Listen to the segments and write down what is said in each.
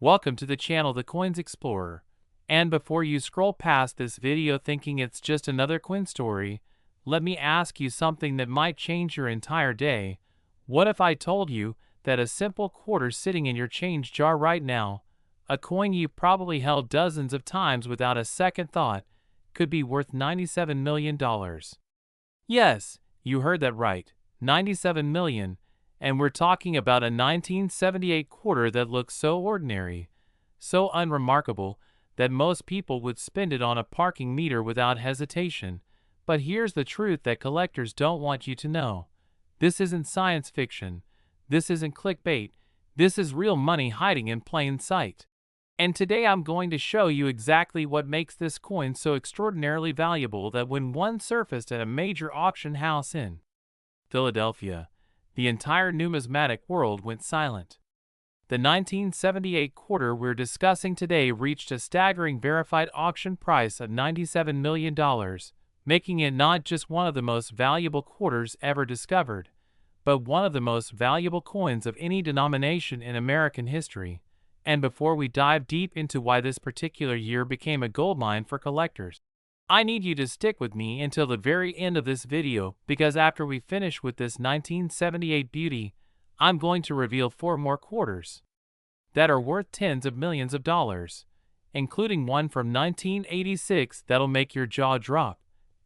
Welcome to the channel The Coins Explorer. And before you scroll past this video thinking it's just another coin story, let me ask you something that might change your entire day. What if I told you that a simple quarter sitting in your change jar right now, a coin you probably held dozens of times without a second thought, could be worth $97 million? Yes, you heard that right, 97 million. And we're talking about a 1978 quarter that looks so ordinary, so unremarkable, that most people would spend it on a parking meter without hesitation. But here's the truth that collectors don't want you to know. This isn't science fiction. This isn't clickbait. This is real money hiding in plain sight. And today I'm going to show you exactly what makes this coin so extraordinarily valuable that when one surfaced at a major auction house in Philadelphia, the entire numismatic world went silent. The 1978 quarter we're discussing today reached a staggering verified auction price of $97 million, making it not just one of the most valuable quarters ever discovered, but one of the most valuable coins of any denomination in American history. And before we dive deep into why this particular year became a goldmine for collectors, I need you to stick with me until the very end of this video, because after we finish with this 1978 beauty, I'm going to reveal 4 more quarters that are worth tens of millions of dollars, including one from 1986 that'll make your jaw drop,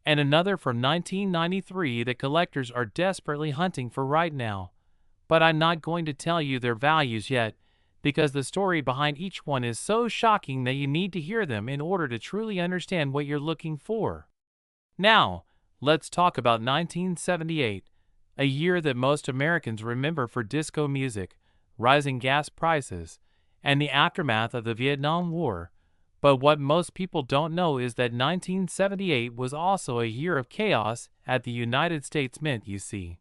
and another from 1993 that collectors are desperately hunting for right now. But I'm not going to tell you their values yet, because the story behind each one is so shocking that you need to hear them in order to truly understand what you're looking for. Now, let's talk about 1978, a year that most Americans remember for disco music, rising gas prices, and the aftermath of the Vietnam War. But what most people don't know is that 1978 was also a year of chaos at the United States Mint, you see.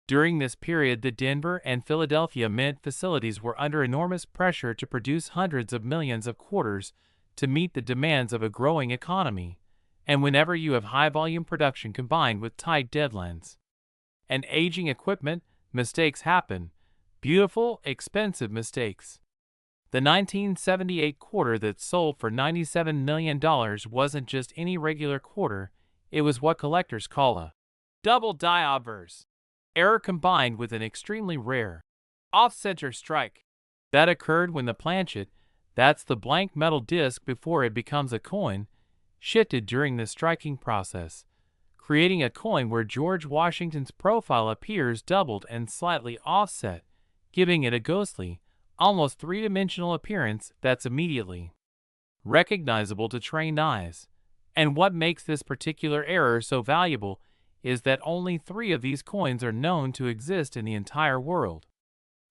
During this period, the Denver and Philadelphia mint facilities were under enormous pressure to produce hundreds of millions of quarters to meet the demands of a growing economy. And whenever you have high-volume production combined with tight deadlines and aging equipment, mistakes happen. Beautiful, expensive mistakes. The 1978 quarter that sold for $97 million wasn't just any regular quarter, it was what collectors call a double die obverse error combined with an extremely rare off-center strike. That occurred when the planchet, that's the blank metal disc before it becomes a coin, shifted during the striking process, creating a coin where George Washington's profile appears doubled and slightly offset, giving it a ghostly, almost three-dimensional appearance that's immediately recognizable to trained eyes. And what makes this particular error so valuable is that only 3 of these coins are known to exist in the entire world.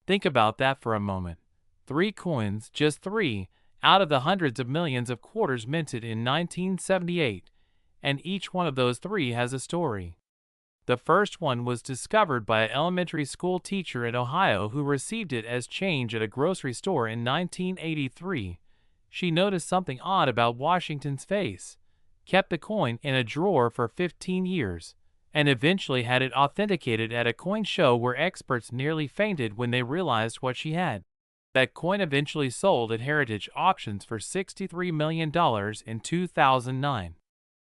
Think about that for a moment. 3 coins, just 3, out of the hundreds of millions of quarters minted in 1978, and each one of those 3 has a story. The first one was discovered by an elementary school teacher in Ohio who received it as change at a grocery store in 1983. She noticed something odd about Washington's face, kept the coin in a drawer for 15 years, and eventually had it authenticated at a coin show where experts nearly fainted when they realized what she had. That coin eventually sold at Heritage Auctions for $63 million in 2009.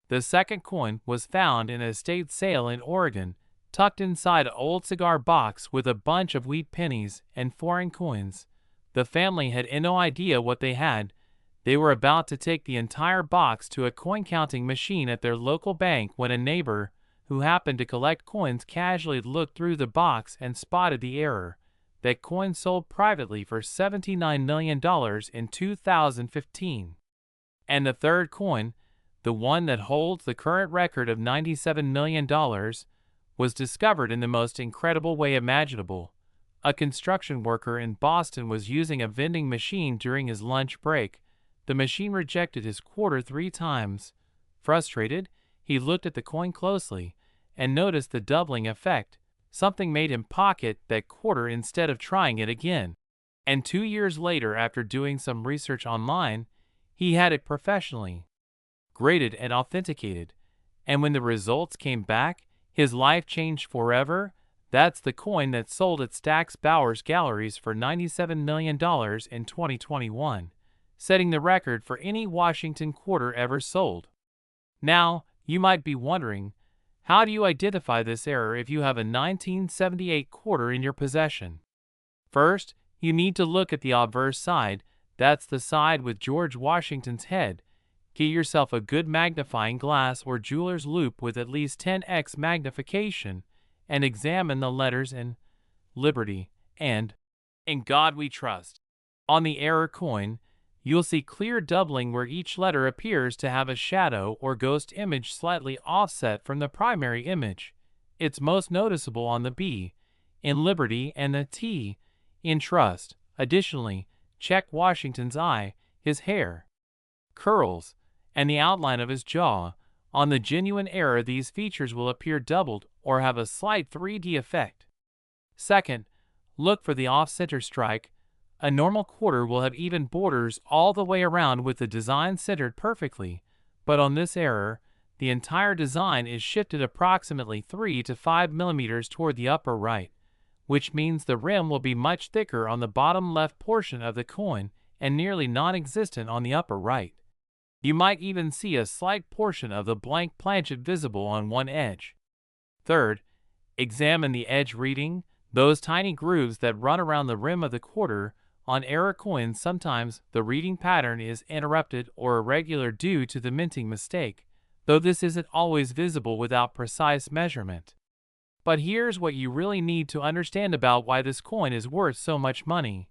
The second coin was found in an estate sale in Oregon, tucked inside an old cigar box with a bunch of wheat pennies and foreign coins. The family had no idea what they had. They were about to take the entire box to a coin-counting machine at their local bank when a neighbor, who happened to collect coins, casually looked through the box and spotted the error. That coin sold privately for $79 million in 2015. And the third coin, the one that holds the current record of $97 million, was discovered in the most incredible way imaginable. A construction worker in Boston was using a vending machine during his lunch break. The machine rejected his quarter 3 times. Frustrated, he looked at the coin closely and noticed the doubling effect. Something made him pocket that quarter instead of trying it again. And 2 years later, after doing some research online, he had it professionally graded and authenticated. And when the results came back, his life changed forever. That's the coin that sold at Stack's Bowers Galleries for $97 million in 2021, setting the record for any Washington quarter ever sold. Now, you might be wondering, how do you identify this error if you have a 1978 quarter in your possession? First, you need to look at the obverse side. That's the side with George Washington's head. Get yourself a good magnifying glass or jeweler's loupe with at least 10x magnification and examine the letters in Liberty and In God We Trust. On the error coin, you'll see clear doubling where each letter appears to have a shadow or ghost image slightly offset from the primary image. It's most noticeable on the B in Liberty and the T in Trust. Additionally, check Washington's eye, his hair, curls, and the outline of his jaw. On the genuine error, these features will appear doubled or have a slight 3D effect. Second, look for the off-center strike. A normal quarter will have even borders all the way around with the design centered perfectly, but on this error, the entire design is shifted approximately 3 to 5 millimeters toward the upper right, which means the rim will be much thicker on the bottom left portion of the coin and nearly non-existent on the upper right. You might even see a slight portion of the blank planchet visible on one edge. Third, examine the edge reading, those tiny grooves that run around the rim of the quarter. On error coins, sometimes the reading pattern is interrupted or irregular due to the minting mistake, though this isn't always visible without precise measurement. But here's what you really need to understand about why this coin is worth so much money.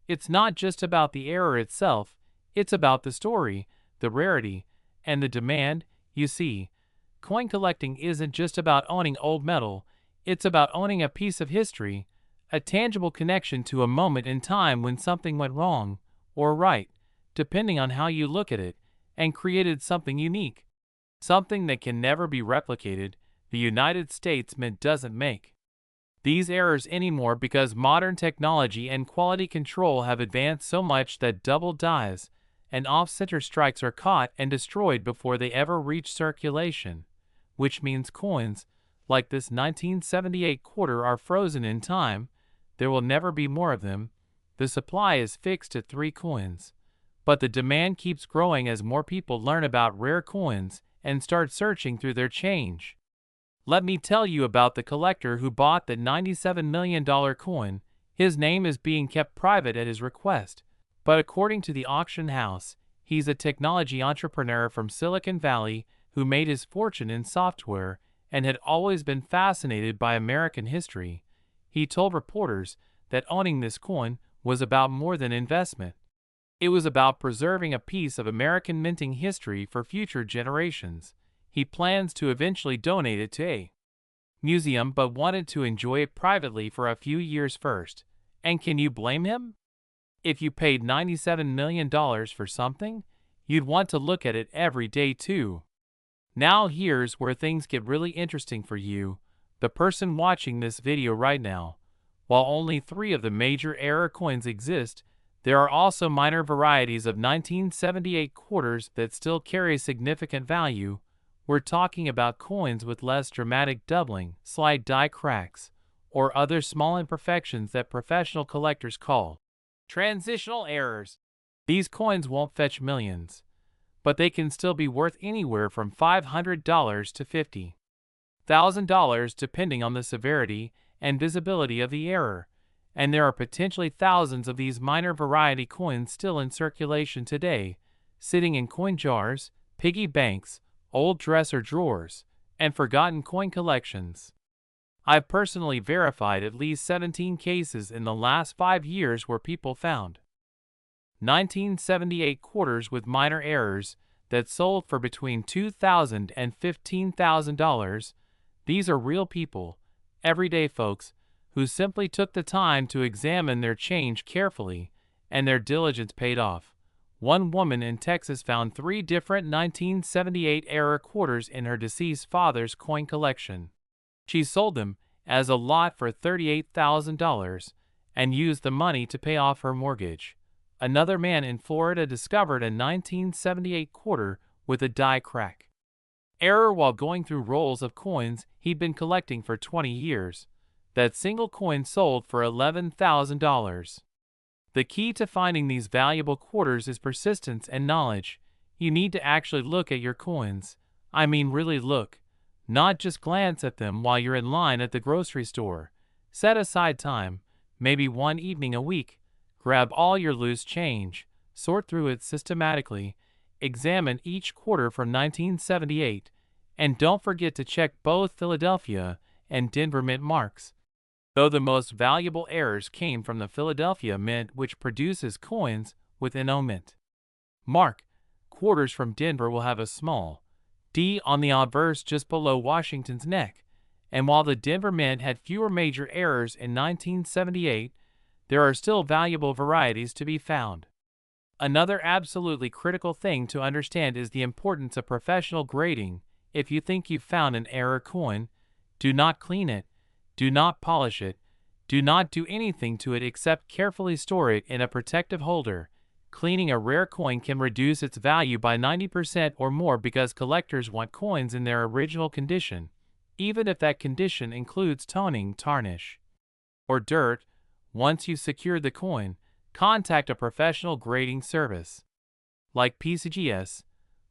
It's not just about the error itself, it's about the story, the rarity, and the demand. You see, coin collecting isn't just about owning old metal, it's about owning a piece of history, a tangible connection to a moment in time when something went wrong, or right, depending on how you look at it, and created something unique. Something that can never be replicated, the United States Mint doesn't make these errors anymore because modern technology and quality control have advanced so much that double dies and off-center strikes are caught and destroyed before they ever reach circulation, which means coins, like this 1978 quarter, are frozen in time. There will never be more of them. The supply is fixed at 3 coins, but the demand keeps growing as more people learn about rare coins and start searching through their change. Let me tell you about the collector who bought the $97 million coin. His name is being kept private at his request, but according to the auction house, he's a technology entrepreneur from Silicon Valley who made his fortune in software and had always been fascinated by American history. He told reporters that owning this coin was about more than investment. It was about preserving a piece of American minting history for future generations. He plans to eventually donate it to a museum but wanted to enjoy it privately for a few years first. And can you blame him? If you paid $97 million for something, you'd want to look at it every day too. Now here's where things get really interesting for you, the person watching this video right now. While only 3 of the major error coins exist, there are also minor varieties of 1978 quarters that still carry significant value. We're talking about coins with less dramatic doubling, slight die cracks, or other small imperfections that professional collectors call transitional errors. These coins won't fetch millions, but they can still be worth anywhere from $500 to $50,000 depending on the severity and visibility of the error, and there are potentially thousands of these minor variety coins still in circulation today, sitting in coin jars, piggy banks, old dresser drawers, and forgotten coin collections. I've personally verified at least 17 cases in the last 5 years where people found 1978 quarters with minor errors that sold for between $2,000 and $15,000. These are real people, everyday folks, who simply took the time to examine their change carefully, and their diligence paid off. One woman in Texas found 3 different 1978 error quarters in her deceased father's coin collection. She sold them as a lot for $38,000 and used the money to pay off her mortgage. Another man in Florida discovered a 1978 quarter with a die crack error while going through rolls of coins he'd been collecting for 20 years. That single coin sold for $11,000. The key to finding these valuable quarters is persistence and knowledge. You need to actually look at your coins. I mean really look. Not just glance at them while you're in line at the grocery store. Set aside time, maybe one evening a week. Grab all your loose change, sort through it systematically, examine each quarter from 1978, and don't forget to check both Philadelphia and Denver Mint marks. Though the most valuable errors came from the Philadelphia Mint, which produces coins with no mint mark. Quarters from Denver will have a small D on the obverse just below Washington's neck, and while the Denver Mint had fewer major errors in 1978, there are still valuable varieties to be found. Another absolutely critical thing to understand is the importance of professional grading. If you think you've found an error coin, do not clean it, do not polish it, do not do anything to it except carefully store it in a protective holder. Cleaning a rare coin can reduce its value by 90% or more because collectors want coins in their original condition, even if that condition includes toning, tarnish, or dirt. Once you've secured the coin, contact a professional grading service like PCGS,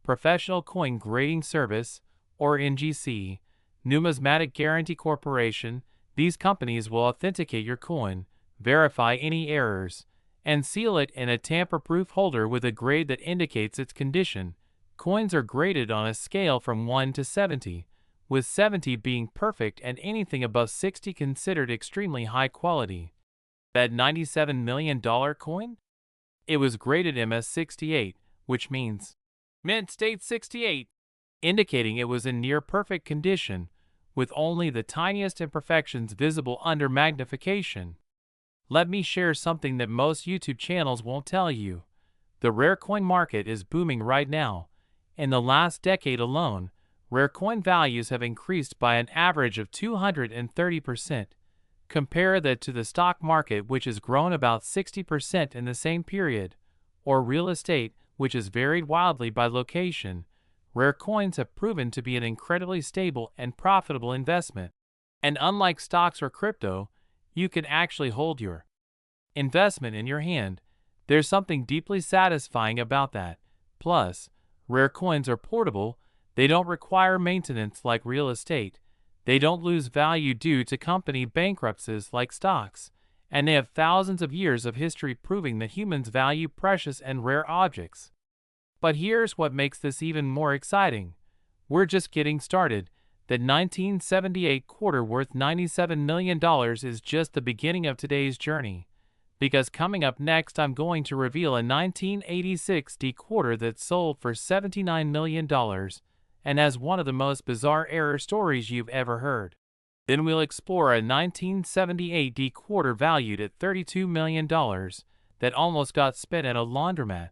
Professional Coin Grading Service, or NGC, Numismatic Guarantee Corporation. These companies will authenticate your coin, verify any errors, and seal it in a tamper-proof holder with a grade that indicates its condition. Coins are graded on a scale from 1 to 70, with 70 being perfect and anything above 60 considered extremely high quality. That $97 million coin? It was graded MS68, which means Mint State 68, indicating it was in near-perfect condition, with only the tiniest imperfections visible under magnification. Let me share something that most YouTube channels won't tell you. The rare coin market is booming right now. In the last decade alone, rare coin values have increased by an average of 230%. Compare that to the stock market, which has grown about 60% in the same period, or real estate, which has varied wildly by location. Rare coins have proven to be an incredibly stable and profitable investment. And unlike stocks or crypto, you can actually hold your investment in your hand. There's something deeply satisfying about that. Plus, rare coins are portable. They don't require maintenance like real estate. They don't lose value due to company bankruptcies like stocks. And they have thousands of years of history proving that humans value precious and rare objects. But here's what makes this even more exciting. We're just getting started. The 1978 quarter worth $97 million is just the beginning of today's journey. Because coming up next, I'm going to reveal a 1986 D quarter that sold for $79 million and has one of the most bizarre error stories you've ever heard. Then we'll explore a 1978 D quarter valued at $32 million that almost got spent at a laundromat,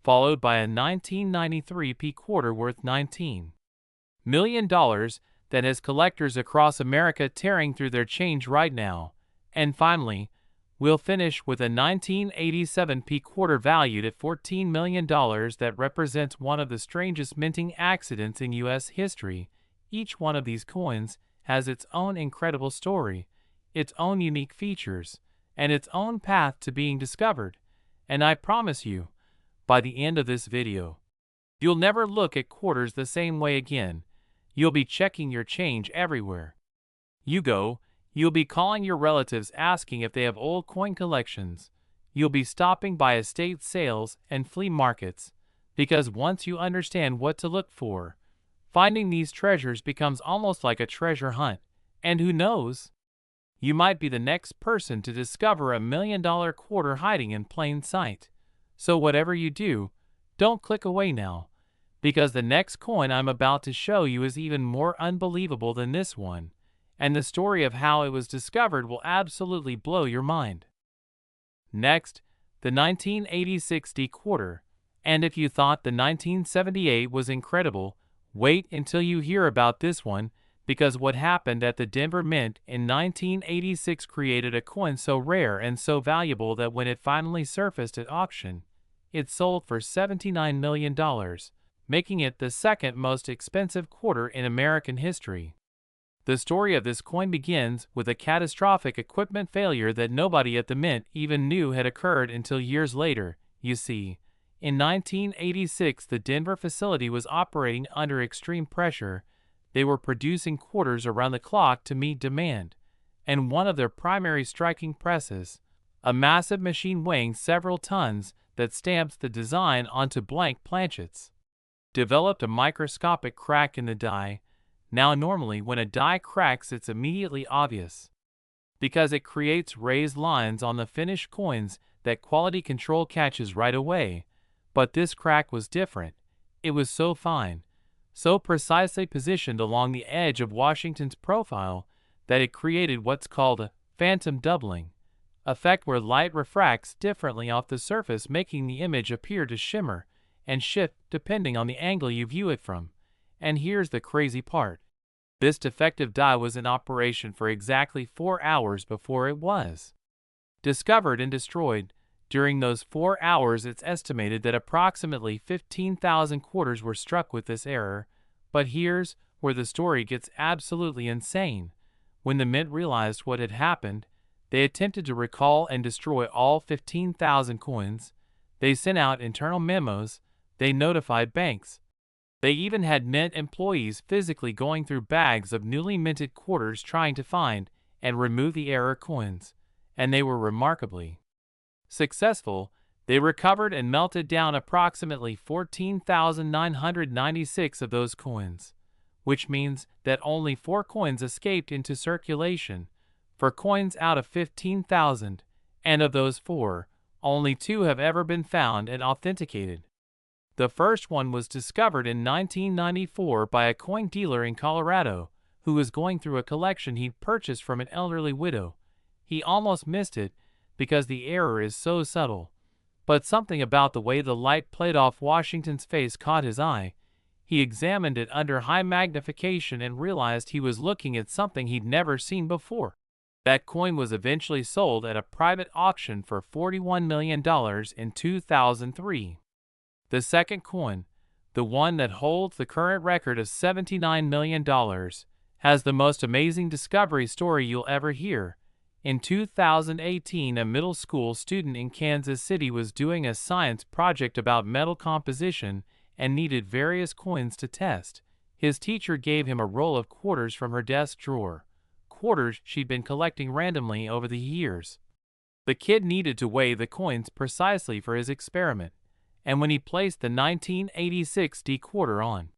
followed by a 1993 P quarter worth $19 million that has collectors across America tearing through their change right now. And finally, we'll finish with a 1987 P quarter valued at $14 million that represents one of the strangest minting accidents in U.S. history. Each one of these coins has its own incredible story, its own unique features, and its own path to being discovered. And I promise you, by the end of this video, you'll never look at quarters the same way again. You'll be checking your change everywhere you go. You'll be calling your relatives asking if they have old coin collections. You'll be stopping by estate sales and flea markets, because once you understand what to look for, finding these treasures becomes almost like a treasure hunt. And who knows? You might be the next person to discover a $1 million quarter hiding in plain sight. So whatever you do, don't click away now, because the next coin I'm about to show you is even more unbelievable than this one, and the story of how it was discovered will absolutely blow your mind. Next, the 1986 D quarter. And if you thought the 1978 was incredible, wait until you hear about this one, because what happened at the Denver Mint in 1986 created a coin so rare and so valuable that when it finally surfaced at auction, it sold for $79 million, making it the second most expensive quarter in American history. The story of this coin begins with a catastrophic equipment failure that nobody at the mint even knew had occurred until years later. You see, in 1986 the Denver facility was operating under extreme pressure. They were producing quarters around the clock to meet demand, and one of their primary striking presses, a massive machine weighing several tons that stamps the design onto blank planchets, developed a microscopic crack in the die. Now normally when a die cracks it's immediately obvious, because it creates raised lines on the finished coins that quality control catches right away. But this crack was different. It was so fine, so precisely positioned along the edge of Washington's profile, that it created what's called a phantom doubling effect, where light refracts differently off the surface, making the image appear to shimmer and shift depending on the angle you view it from. And here's the crazy part. This defective die was in operation for exactly 4 hours before it was discovered and destroyed. During those 4 hours it's estimated that approximately 15,000 quarters were struck with this error. But here's where the story gets absolutely insane. When the mint realized what had happened, they attempted to recall and destroy all 15,000 coins. They sent out internal memos. They notified banks. They even had mint employees physically going through bags of newly minted quarters trying to find and remove the error coins. And they were remarkably successful. They recovered and melted down approximately 14,996 of those coins, which means that only 4 coins escaped into circulation, for coins out of 15,000, and of those 4, only 2 have ever been found and authenticated. The first one was discovered in 1994 by a coin dealer in Colorado who was going through a collection he'd purchased from an elderly widow. He almost missed it because the error is so subtle, but something about the way the light played off Washington's face caught his eye. He examined it under high magnification and realized he was looking at something he'd never seen before. That coin was eventually sold at a private auction for $41 million in 2003. The second coin, the one that holds the current record of $79 million, has the most amazing discovery story you'll ever hear. In 2018, a middle school student in Kansas City was doing a science project about metal composition and needed various coins to test. His teacher gave him a roll of quarters from her desk drawer, quarters she'd been collecting randomly over the years. The kid needed to weigh the coins precisely for his experiment, and when he placed the 1986 D quarter on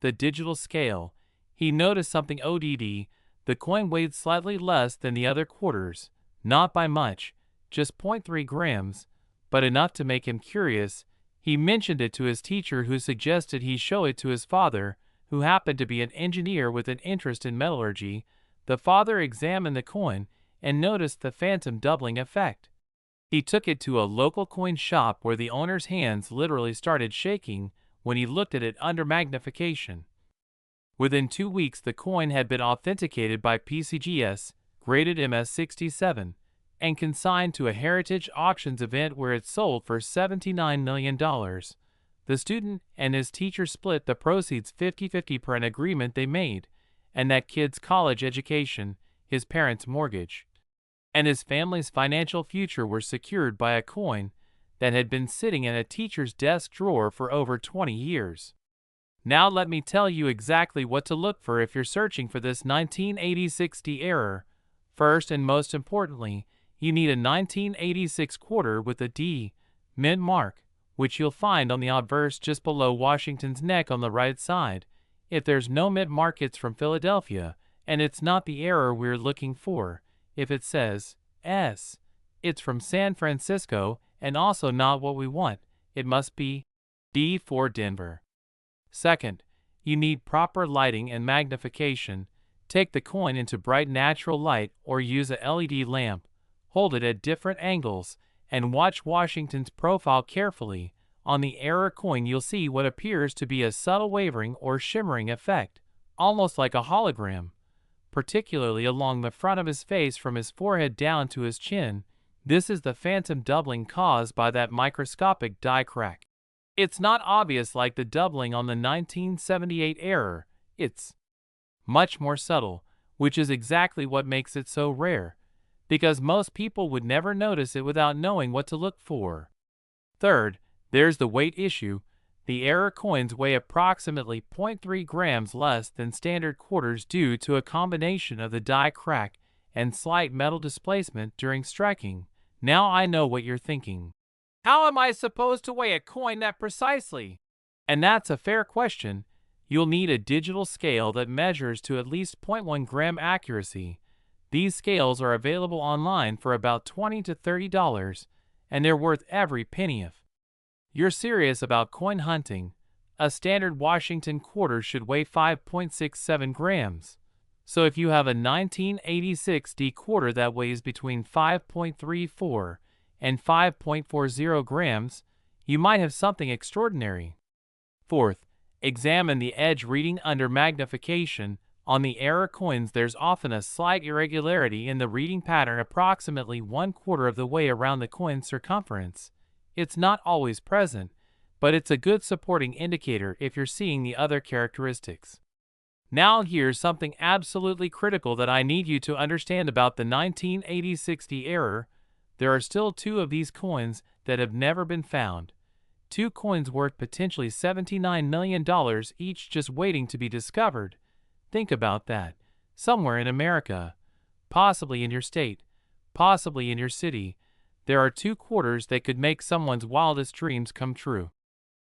the digital scale, he noticed something odd. The coin weighed slightly less than the other quarters, not by much, just 0.3 grams, but enough to make him curious. He mentioned it to his teacher, who suggested he show it to his father, who happened to be an engineer with an interest in metallurgy. The father examined the coin and noticed the phantom doubling effect. He took it to a local coin shop where the owner's hands literally started shaking when he looked at it under magnification. Within 2 weeks the coin had been authenticated by PCGS, graded MS67, and consigned to a heritage auctions event where it sold for $79 million. The student and his teacher split the proceeds 50-50 per an agreement they made, and that kid's college education, his parents' mortgage, and his family's financial future were secured by a coin that had been sitting in a teacher's desk drawer for over 20 years. Now let me tell you exactly what to look for if you're searching for this 1986 D error. First and most importantly, you need a 1986 quarter with a D mint mark, which you'll find on the obverse just below Washington's neck on the right side. If there's no mint mark, it's from Philadelphia, and it's not the error we're looking for. If it says S, it's from San Francisco, and also not what we want. It must be D for Denver. Second, you need proper lighting and magnification. Take the coin into bright natural light or use a LED lamp. Hold it at different angles and watch Washington's profile carefully. On the error coin you'll see what appears to be a subtle wavering or shimmering effect, almost like a hologram, particularly along the front of his face from his forehead down to his chin. This is the phantom doubling caused by that microscopic die crack. It's not obvious like the doubling on the 1978 error. It's much more subtle, which is exactly what makes it so rare, because most people would never notice it without knowing what to look for. Third, there's the weight issue. The error coins weigh approximately 0.3 grams less than standard quarters due to a combination of the die crack and slight metal displacement during striking. Now I know what you're thinking. How am I supposed to weigh a coin that precisely? And that's a fair question. You'll need a digital scale that measures to at least 0.1 gram accuracy. These scales are available online for about $20 to $30, and they're worth every penny. If you're serious about coin hunting, a standard Washington quarter should weigh 5.67 grams. So if you have a 1986 D quarter that weighs between 5.34 and 5.40 grams, you might have something extraordinary. Fourth, examine the edge reading under magnification. On the error coins, there's often a slight irregularity in the reading pattern approximately 1/4 of the way around the coin's circumference. It's not always present, but it's a good supporting indicator if you're seeing the other characteristics. Now here's something absolutely critical that I need you to understand about the 1986 D error. There are still 2 of these coins that have never been found. 2 coins worth potentially $79 million each just waiting to be discovered. Think about that. Somewhere in America, possibly in your state, possibly in your city, there are 2 quarters that could make someone's wildest dreams come true.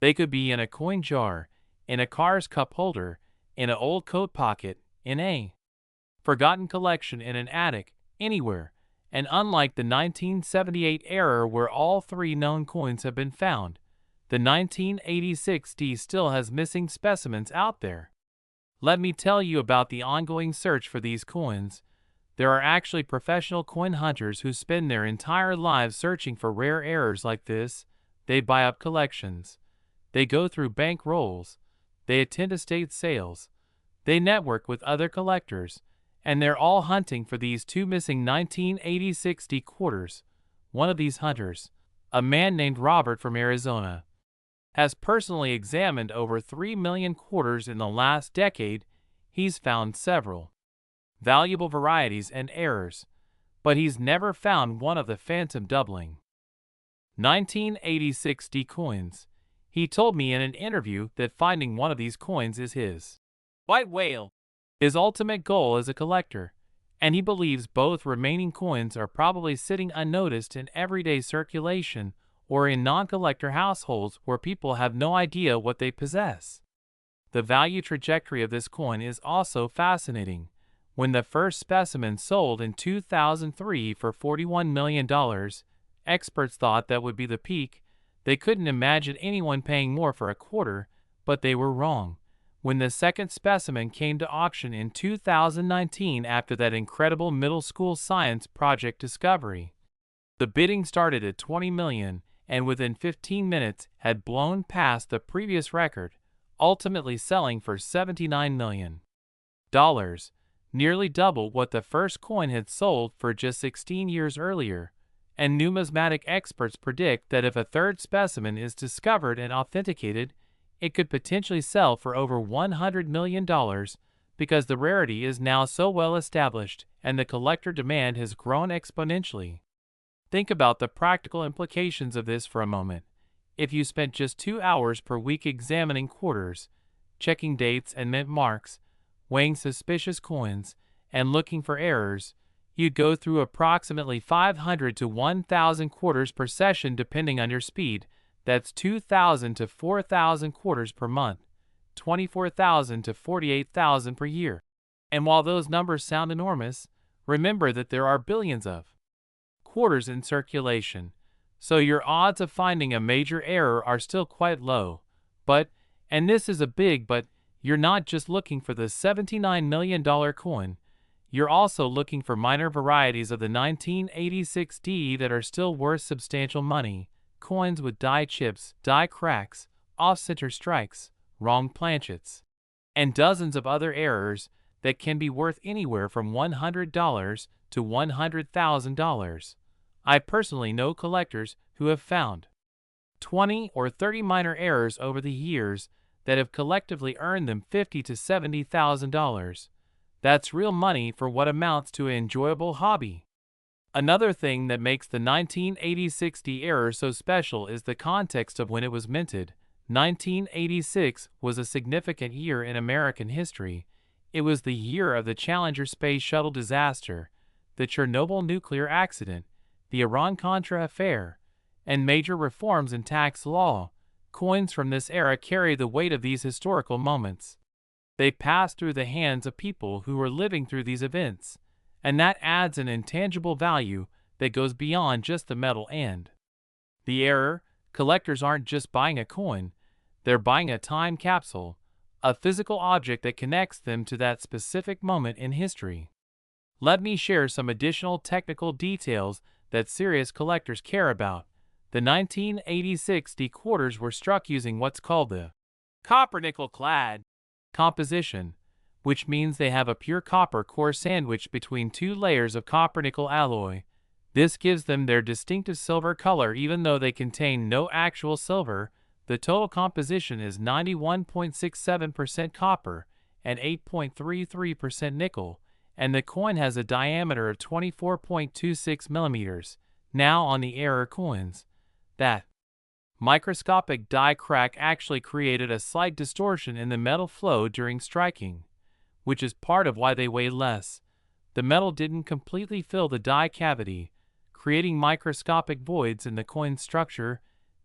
They could be in a coin jar, in a car's cup holder, in an old coat pocket, in a forgotten collection in an attic, anywhere. And unlike the 1978 error where all 3 known coins have been found, the 1986 D still has missing specimens out there. Let me tell you about the ongoing search for these coins. There are actually professional coin hunters who spend their entire lives searching for rare errors like this. They buy up collections. They go through bank rolls. They attend estate sales. They network with other collectors. And they're all hunting for these 2 missing 1986 D quarters. One of these hunters, a man named Robert from Arizona, has personally examined over 3 million quarters in the last decade. He's found several valuable varieties and errors, but he's never found one of the phantom doubling 1986 D coins. He told me in an interview that finding one of these coins is his white whale, his ultimate goal as a collector, and he believes both remaining coins are probably sitting unnoticed in everyday circulation or in non-collector households where people have no idea what they possess. The value trajectory of this coin is also fascinating. When the first specimen sold in 2003 for $41 million, experts thought that would be the peak. They couldn't imagine anyone paying more for a quarter, but they were wrong. When the second specimen came to auction in 2019 after that incredible middle school science project discovery, the bidding started at $20 million and within 15 minutes had blown past the previous record, ultimately selling for $79 million. Nearly double what the first coin had sold for just 16 years earlier, and numismatic experts predict that if a third specimen is discovered and authenticated, it could potentially sell for over $100 million because the rarity is now so well established and the collector demand has grown exponentially. Think about the practical implications of this for a moment. If you spent just 2 hours per week examining quarters, checking dates and mint marks, weighing suspicious coins, and looking for errors, you'd go through approximately 500 to 1,000 quarters per session depending on your speed. That's 2,000 to 4,000 quarters per month, 24,000 to 48,000 per year. And while those numbers sound enormous, remember that there are billions of quarters in circulation, so your odds of finding a major error are still quite low. But, and this is a big but, you're not just looking for the $79 million coin, you're also looking for minor varieties of the 1986 D that are still worth substantial money. Coins with die chips, die cracks, off-center strikes, wrong planchets, and dozens of other errors that can be worth anywhere from $100 to $100,000. I personally know collectors who have found 20 or 30 minor errors over the years that have collectively earned them $50,000 to $70,000. That's real money for what amounts to an enjoyable hobby. Another thing that makes the 1986 error so special is the context of when it was minted. 1986 was a significant year in American history. It was the year of the Challenger space shuttle disaster, the Chernobyl nuclear accident, the Iran-Contra affair, and major reforms in tax law. Coins from this era carry the weight of these historical moments. They passed through the hands of people who were living through these events, and that adds an intangible value that goes beyond just the metal and the error. Collectors aren't just buying a coin, they're buying a time capsule, a physical object that connects them to that specific moment in history. Let me share some additional technical details that serious collectors care about. The 1986 quarters were struck using what's called the copper-nickel clad composition, which means they have a pure copper core sandwiched between two layers of copper-nickel alloy. This gives them their distinctive silver color even though they contain no actual silver. The total composition is 91.67% copper and 8.33% nickel, and the coin has a diameter of 24.26 millimeters. Now on the error coins. That microscopic die crack actually created a slight distortion in the metal flow during striking, which is part of why they weigh less. The metal didn't completely fill the die cavity, creating microscopic voids in the coin structure.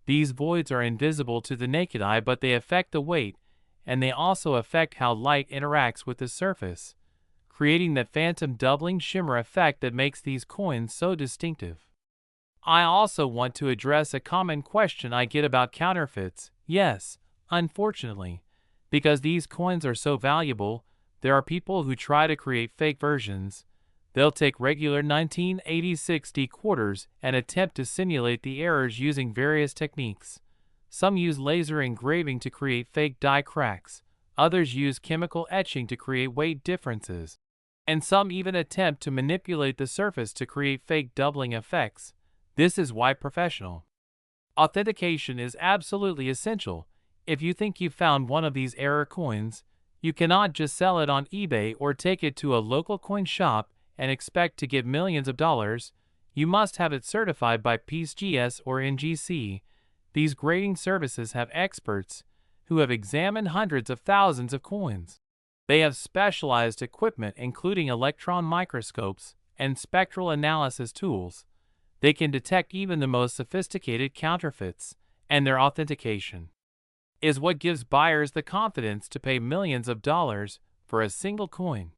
These voids are invisible to the naked eye, but they affect the weight, and they also affect how light interacts with the surface, creating the phantom doubling shimmer effect that makes these coins so distinctive. I also want to address a common question I get about counterfeits. Yes, unfortunately, because these coins are so valuable, there are people who try to create fake versions. They'll take regular 1986 quarters and attempt to simulate the errors using various techniques. Some use laser engraving to create fake die cracks, others use chemical etching to create weight differences, and some even attempt to manipulate the surface to create fake doubling effects. This is why professional authentication is absolutely essential. If you think you found one of these error coins, you cannot just sell it on eBay or take it to a local coin shop and expect to get millions of dollars. You must have it certified by PSGS or NGC. These grading services have experts who have examined hundreds of thousands of coins. They have specialized equipment including electron microscopes and spectral analysis tools. They can detect even the most sophisticated counterfeits, and their authentication is what gives buyers the confidence to pay millions of dollars for a single coin.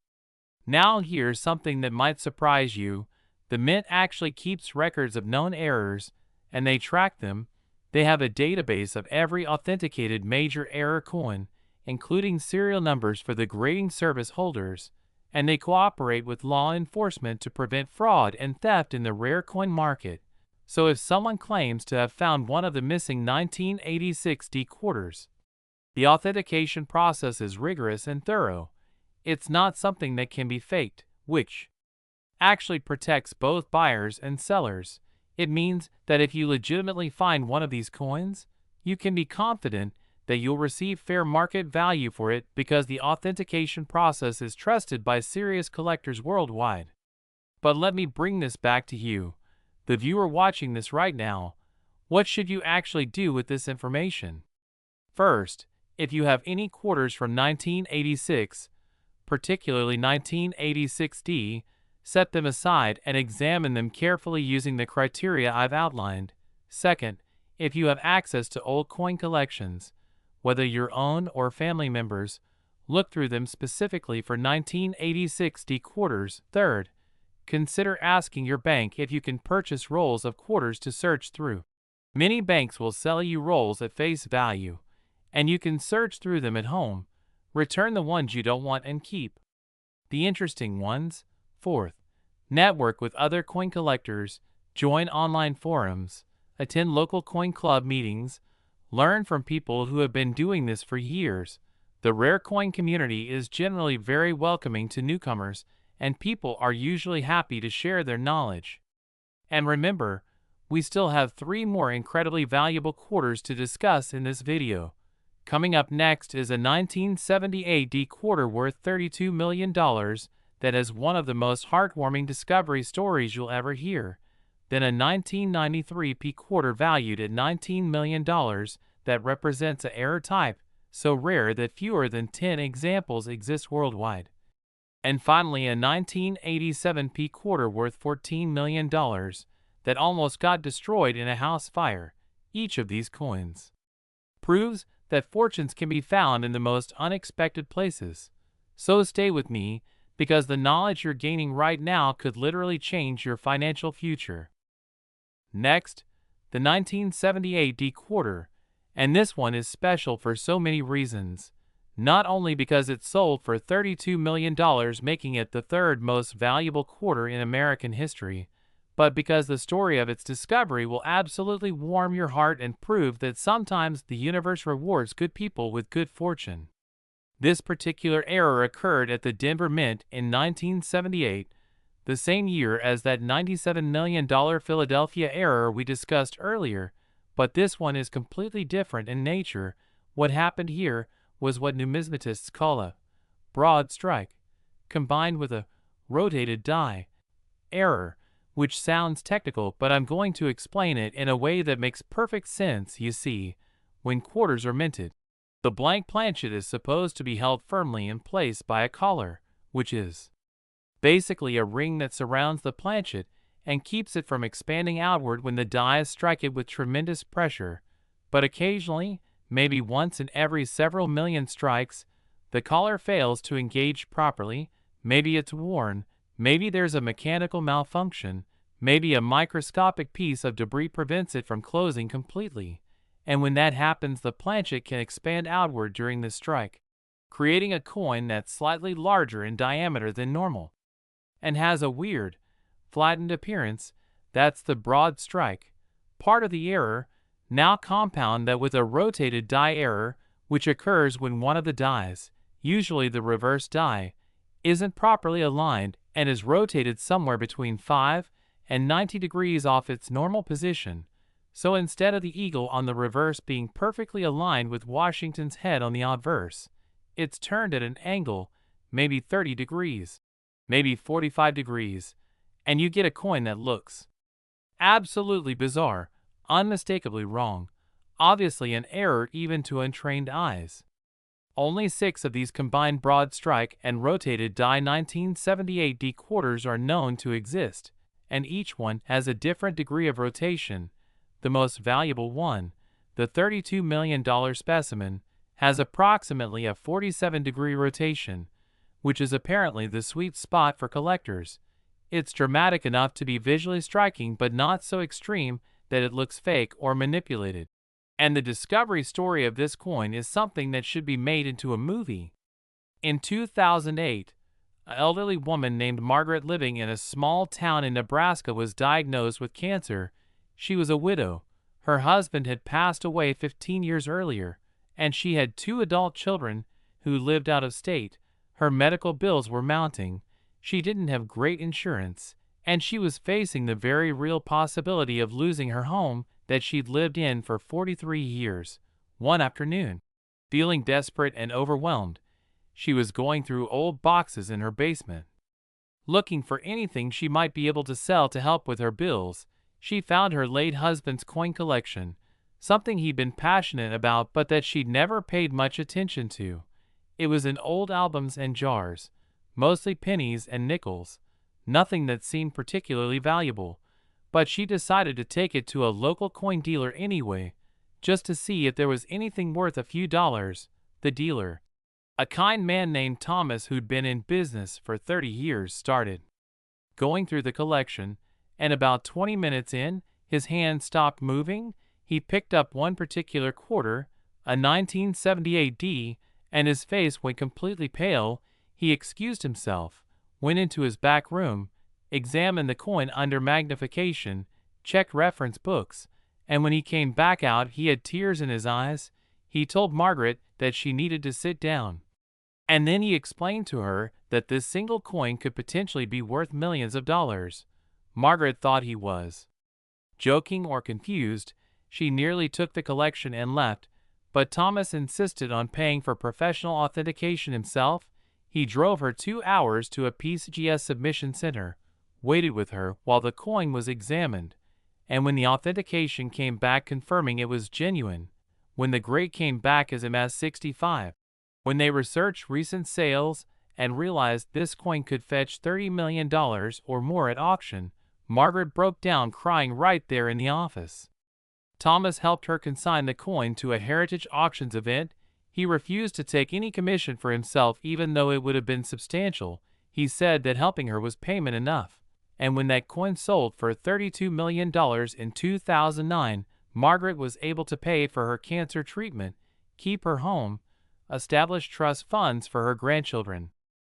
Now here's something that might surprise you. The Mint actually keeps records of known errors, and they track them. They have a database of every authenticated major error coin, including serial numbers for the grading service holders, and they cooperate with law enforcement to prevent fraud and theft in the rare coin market. So if someone claims to have found one of the missing 1986 quarters, the authentication process is rigorous and thorough. It's not something that can be faked, which actually protects both buyers and sellers. It means that if you legitimately find one of these coins, you can be confident that you'll receive fair market value for it because the authentication process is trusted by serious collectors worldwide. But let me bring this back to you, the viewer watching this right now. What should you actually do with this information? First, if you have any quarters from 1986, particularly 1986D, set them aside and examine them carefully using the criteria I've outlined. Second, if you have access to old coin collections, whether your own or family members, look through them specifically for 1986 quarters. Third, consider asking your bank if you can purchase rolls of quarters to search through. Many banks will sell you rolls at face value, and you can search through them at home. Return the ones you don't want and keep the interesting ones. Fourth, network with other coin collectors, join online forums, attend local coin club meetings, learn from people who have been doing this for years. The rare coin community is generally very welcoming to newcomers, and people are usually happy to share their knowledge. And remember, we still have 3 more incredibly valuable quarters to discuss in this video. Coming up next is a 1978 D quarter worth $32 million that is one of the most heartwarming discovery stories you'll ever hear. Then a 1993 P quarter valued at $19 million that represents a error type so rare that fewer than 10 examples exist worldwide. And finally a 1987 P quarter worth $14 million that almost got destroyed in a house fire. Each of these coins proves that fortunes can be found in the most unexpected places. So stay with me, because the knowledge you're gaining right now could literally change your financial future. Next, the 1978 D quarter, and this one is special for so many reasons. Not only because it sold for $32 million, making it the third most valuable quarter in American history, but because the story of its discovery will absolutely warm your heart and prove that sometimes the universe rewards good people with good fortune. This particular error occurred at the Denver Mint in 1978, the same year as that $97 million Philadelphia error we discussed earlier, but this one is completely different in nature. What happened here was what numismatists call a broad strike, combined with a rotated die error, which sounds technical, but I'm going to explain it in a way that makes perfect sense. You see, when quarters are minted, the blank planchet is supposed to be held firmly in place by a collar, which is basically a ring that surrounds the planchet and keeps it from expanding outward when the dies strike it with tremendous pressure. But occasionally, maybe once in every several million strikes, the collar fails to engage properly. Maybe it's worn, maybe there's a mechanical malfunction, maybe a microscopic piece of debris prevents it from closing completely. And when that happens, the planchet can expand outward during the strike, creating a coin that's slightly larger in diameter than normal and has a weird, flattened appearance. That's the broad strike part of the error. Now compound that with a rotated die error, which occurs when one of the dies, usually the reverse die, isn't properly aligned and is rotated somewhere between 5 and 90 degrees off its normal position. So instead of the eagle on the reverse being perfectly aligned with Washington's head on the obverse, it's turned at an angle, maybe 30 degrees, maybe 45 degrees, and you get a coin that looks absolutely bizarre, unmistakably wrong, obviously an error even to untrained eyes. Only 6 of these combined broad strike and rotated die 1978 D quarters are known to exist, and each one has a different degree of rotation. The most valuable one, the $32 million specimen, has approximately a 47-degree rotation, which is apparently the sweet spot for collectors. It's dramatic enough to be visually striking, but not so extreme that it looks fake or manipulated. And the discovery story of this coin is something that should be made into a movie. In 2008, an elderly woman named Margaret living in a small town in Nebraska was diagnosed with cancer. She was a widow. Her husband had passed away 15 years earlier, and she had 2 adult children who lived out of state. Her medical bills were mounting. She didn't have great insurance, and she was facing the very real possibility of losing her home that she'd lived in for 43 years. One afternoon, feeling desperate and overwhelmed, she was going through old boxes in her basement, looking for anything she might be able to sell to help with her bills. She found her late husband's coin collection, something he'd been passionate about but that she'd never paid much attention to. It was in old albums and jars, mostly pennies and nickels, nothing that seemed particularly valuable, but she decided to take it to a local coin dealer anyway, just to see if there was anything worth a few dollars. The dealer, a kind man named Thomas who'd been in business for 30 years, started going through the collection, and about 20 minutes in, his hand stopped moving. He picked up one particular quarter, a 1978 D, and his face went completely pale. He excused himself, went into his back room, examined the coin under magnification, checked reference books, and when he came back out he had tears in his eyes. He told Margaret that she needed to sit down. And then he explained to her that this single coin could potentially be worth millions of dollars. Margaret thought he was joking or confused. She nearly took the collection and left, but Thomas insisted on paying for professional authentication himself. He drove her 2 hours to a PCGS submission center, waited with her while the coin was examined, and when the authentication came back confirming it was genuine, when the grade came back as MS-65, when they researched recent sales and realized this coin could fetch $30 million or more at auction, Margaret broke down crying right there in the office. Thomas helped her consign the coin to a Heritage Auctions event. He refused to take any commission for himself even though it would have been substantial. He said that helping her was payment enough. And when that coin sold for $32 million in 2009, Margaret was able to pay for her cancer treatment, keep her home, establish trust funds for her grandchildren,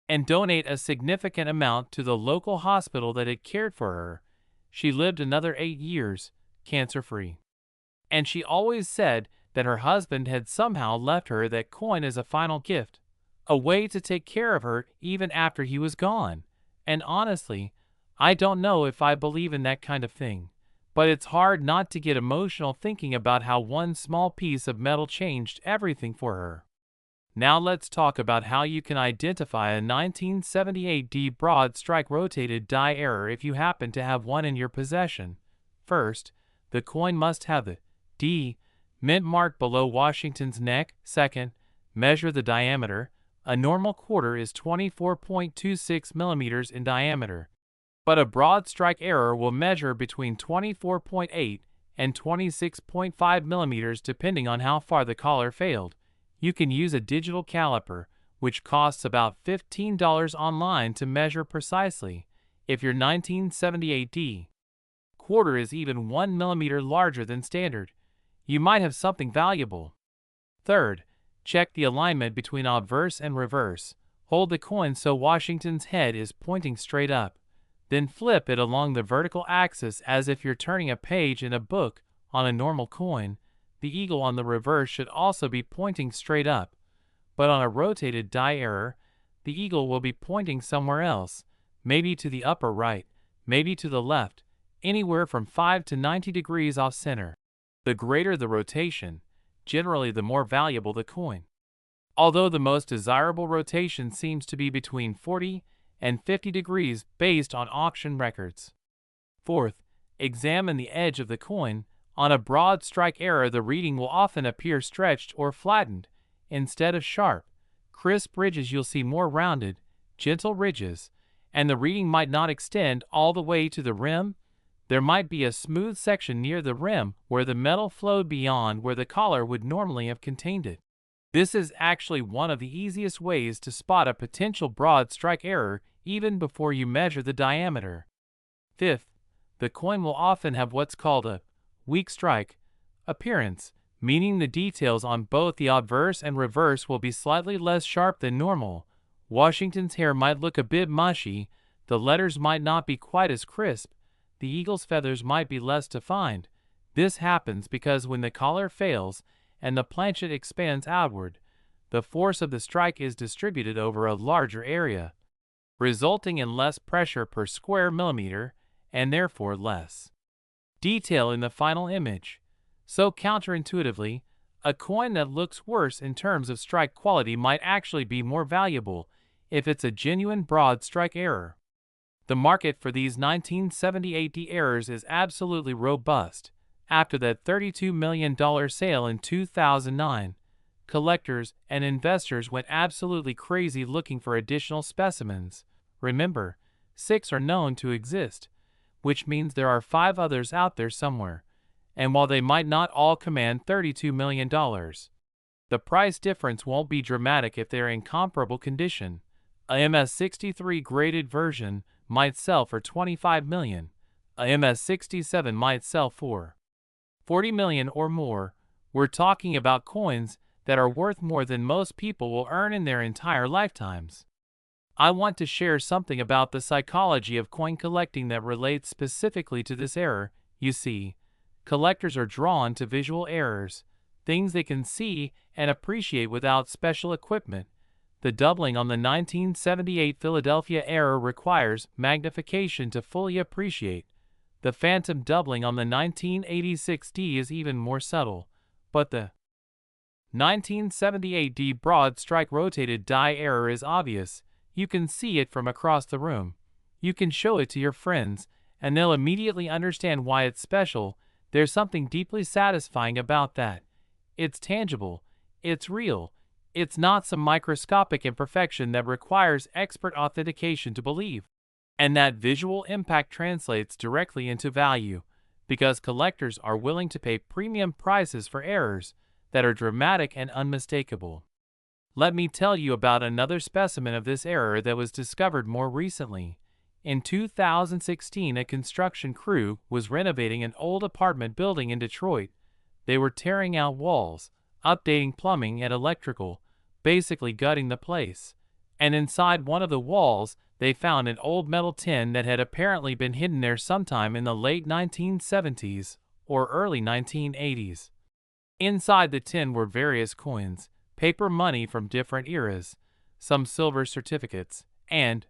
and donate a significant amount to the local hospital that had cared for her. She lived another 8 years, cancer-free. And she always said that her husband had somehow left her that coin as a final gift, a way to take care of her even after he was gone. And honestly, I don't know if I believe in that kind of thing, but it's hard not to get emotional thinking about how one small piece of metal changed everything for her. Now let's talk about how you can identify a 1978D broad strike rotated die error if you happen to have one in your possession. First, the coin must have the D mint mark below Washington's neck. Second, measure the diameter. A normal quarter is 24.26 millimeters in diameter, but a broad strike error will measure between 24.8 and 26.5 millimeters depending on how far the collar failed. You can use a digital caliper, which costs about $15 online to measure precisely. If your 1978D quarter is even 1 millimeter larger than standard, you might have something valuable. Third, check the alignment between obverse and reverse. Hold the coin so Washington's head is pointing straight up. Then flip it along the vertical axis as if you're turning a page in a book. On a normal coin, the eagle on the reverse should also be pointing straight up, but on a rotated die error, the eagle will be pointing somewhere else, maybe to the upper right, maybe to the left, anywhere from 5 to 90 degrees off center. The greater the rotation, generally the more valuable the coin, although the most desirable rotation seems to be between 40 and 50 degrees based on auction records. Fourth, examine the edge of the coin. On a broad strike error, the reading will often appear stretched or flattened instead of sharp, crisp ridges. You'll see more rounded, gentle ridges, and the reading might not extend all the way to the rim. There might be a smooth section near the rim where the metal flowed beyond where the collar would normally have contained it. This is actually one of the easiest ways to spot a potential broad strike error even before you measure the diameter. Fifth, the coin will often have what's called a weak strike appearance, meaning the details on both the obverse and reverse will be slightly less sharp than normal. Washington's hair might look a bit mushy, the letters might not be quite as crisp, the eagle's feathers might be less defined. This happens because when the collar fails and the planchet expands outward, the force of the strike is distributed over a larger area, resulting in less pressure per square millimeter and therefore less detail in the final image. So counterintuitively, a coin that looks worse in terms of strike quality might actually be more valuable if it's a genuine broad strike error. The market for these 1978D errors is absolutely robust. After that $32 million sale in 2009, collectors and investors went absolutely crazy looking for additional specimens. Remember, 6 are known to exist, which means there are 5 others out there somewhere, and while they might not all command $32 million, the price difference won't be dramatic if they're in comparable condition. A MS-63 graded version might sell for $25 million, a MS-67 might sell for $40 million or more. We're talking about coins that are worth more than most people will earn in their entire lifetimes. I want to share something about the psychology of coin collecting that relates specifically to this error. You see, collectors are drawn to visual errors, things they can see and appreciate without special equipment. The doubling on the 1978 Philadelphia error requires magnification to fully appreciate. The phantom doubling on the 1986D is even more subtle, but the 1978D broad strike rotated die error is obvious. You can see it from across the room. You can show it to your friends, and they'll immediately understand why it's special. There's something deeply satisfying about that. It's tangible. It's real. It's not some microscopic imperfection that requires expert authentication to believe. And that visual impact translates directly into value, because collectors are willing to pay premium prices for errors that are dramatic and unmistakable. Let me tell you about another specimen of this error that was discovered more recently. In 2016, a construction crew was renovating an old apartment building in Detroit. They were tearing out walls, updating plumbing and electrical, basically gutting the place. And inside one of the walls, they found an old metal tin that had apparently been hidden there sometime in the late 1970s or early 1980s. Inside the tin were various coins, paper money from different eras, some silver certificates, and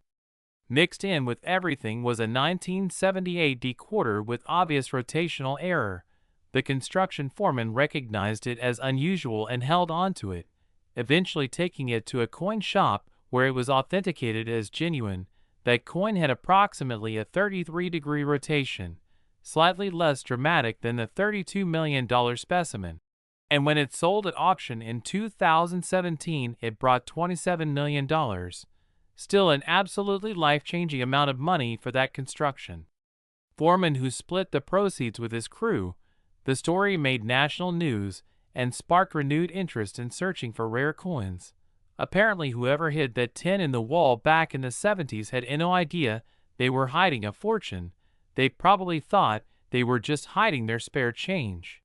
mixed in with everything was a 1978 quarter with obvious rotational error. The construction foreman recognized it as unusual and held on to it, eventually taking it to a coin shop where it was authenticated as genuine. That coin had approximately a 33-degree rotation, slightly less dramatic than the $32 million specimen. And when it sold at auction in 2017, it brought $27 million. Still an absolutely life-changing amount of money for that construction foreman who split the proceeds with his crew. The story made national news and sparked renewed interest in searching for rare coins. Apparently, whoever hid that tin in the wall back in the 70s had no idea they were hiding a fortune. They probably thought they were just hiding their spare change.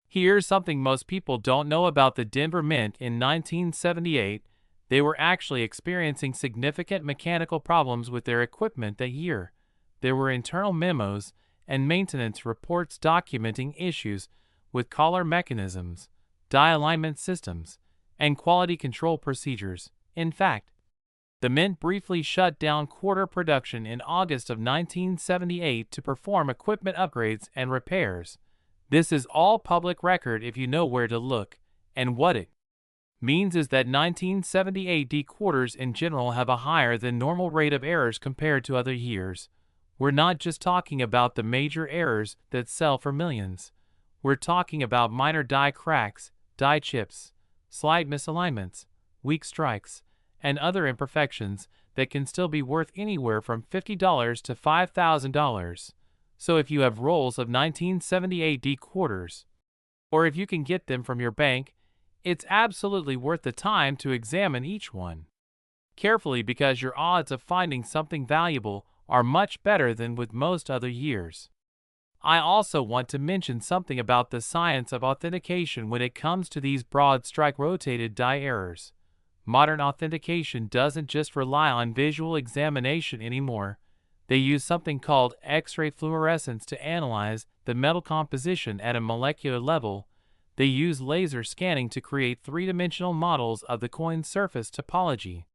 Here's something most people don't know about the Denver Mint in 1978. They were actually experiencing significant mechanical problems with their equipment that year. There were internal memos and maintenance reports documenting issues with collar mechanisms, die alignment systems, and quality control procedures. In fact, the Mint briefly shut down quarter production in August of 1978 to perform equipment upgrades and repairs. This is all public record if you know where to look, and what it means is that 1978 quarters in general have a higher than normal rate of errors compared to other years. We're not just talking about the major errors that sell for millions. We're talking about minor die cracks, die chips, slight misalignments, weak strikes, and other imperfections that can still be worth anywhere from $50 to $5,000. So if you have rolls of 1978 quarters, or if you can get them from your bank, it's absolutely worth the time to examine each one carefully, because your odds of finding something valuable are much better than with most other years. I also want to mention something about the science of authentication when it comes to these broad strike rotated die errors. Modern authentication doesn't just rely on visual examination anymore. They use something called X-ray fluorescence to analyze the metal composition at a molecular level. They use laser scanning to create three-dimensional models of the coin's surface topology.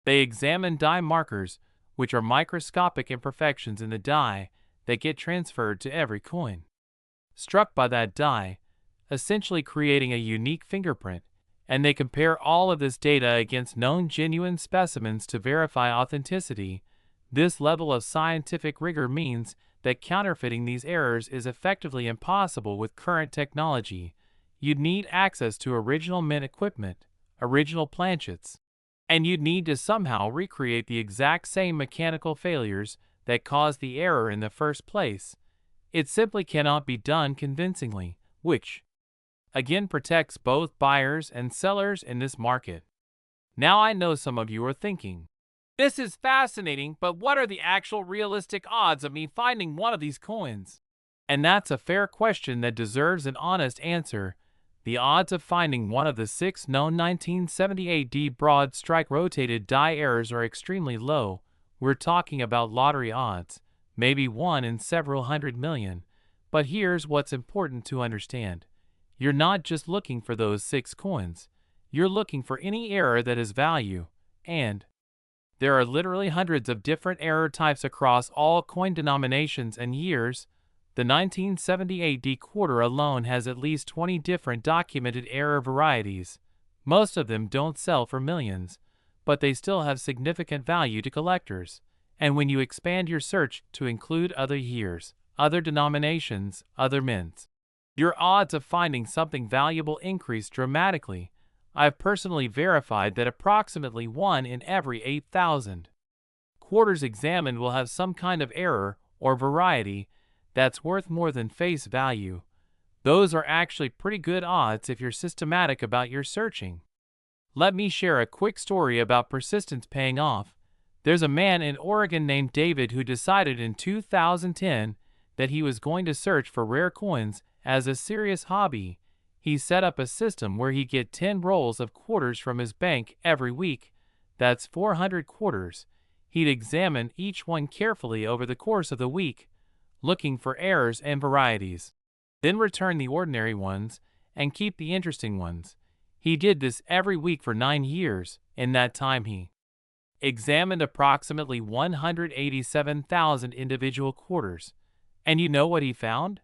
They examine die markers, which are microscopic imperfections in the die that get transferred to every coin struck by that die, essentially creating a unique fingerprint, and they compare all of this data against known genuine specimens to verify authenticity. This level of scientific rigor means that counterfeiting these errors is effectively impossible with current technology. You'd need access to original Mint equipment, original planchets, and you'd need to somehow recreate the exact same mechanical failures that caused the error in the first place. It simply cannot be done convincingly, which again protects both buyers and sellers in this market. Now I know some of you are thinking, this is fascinating, but what are the actual realistic odds of me finding one of these coins? And that's a fair question that deserves an honest answer. The odds of finding one of the 6 known 1978 broad strike rotated die errors are extremely low. We're talking about lottery odds, maybe 1 in several hundred million. But here's what's important to understand. You're not just looking for those 6 coins. You're looking for any error that has value, and there are literally hundreds of different error types across all coin denominations and years. The 1978 D quarter alone has at least 20 different documented error varieties. Most of them don't sell for millions, but they still have significant value to collectors. And when you expand your search to include other years, other denominations, other mints, your odds of finding something valuable increase dramatically. I've personally verified that approximately 1 in every 8,000 quarters examined will have some kind of error or variety that's worth more than face value. Those are actually pretty good odds if you're systematic about your searching. Let me share a quick story about persistence paying off. There's a man in Oregon named David who decided in 2010 that he was going to search for rare coins as a serious hobby. He set up a system where he'd get 10 rolls of quarters from his bank every week. That's 400 quarters. He'd examine each one carefully over the course of the week, looking for errors and varieties. Then return the ordinary ones and keep the interesting ones. He did this every week for 9 years. In that time he examined approximately 187,000 individual quarters. And you know what he found?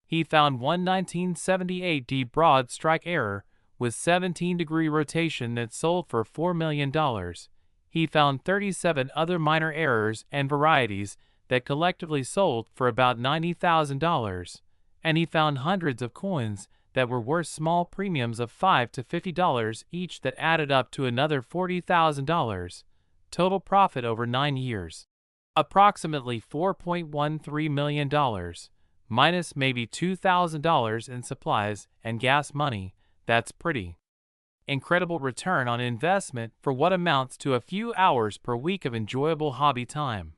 He found one 1978 D broad strike error with 17-degree rotation that sold for $4 million. He found 37 other minor errors and varieties that collectively sold for about $90,000. And he found hundreds of coins that were worth small premiums of $5 to $50 each that added up to another $40,000. Total profit over 9 years. Approximately $4.13 million, minus maybe $2,000 in supplies and gas money. That's pretty incredible return on investment for what amounts to a few hours per week of enjoyable hobby time.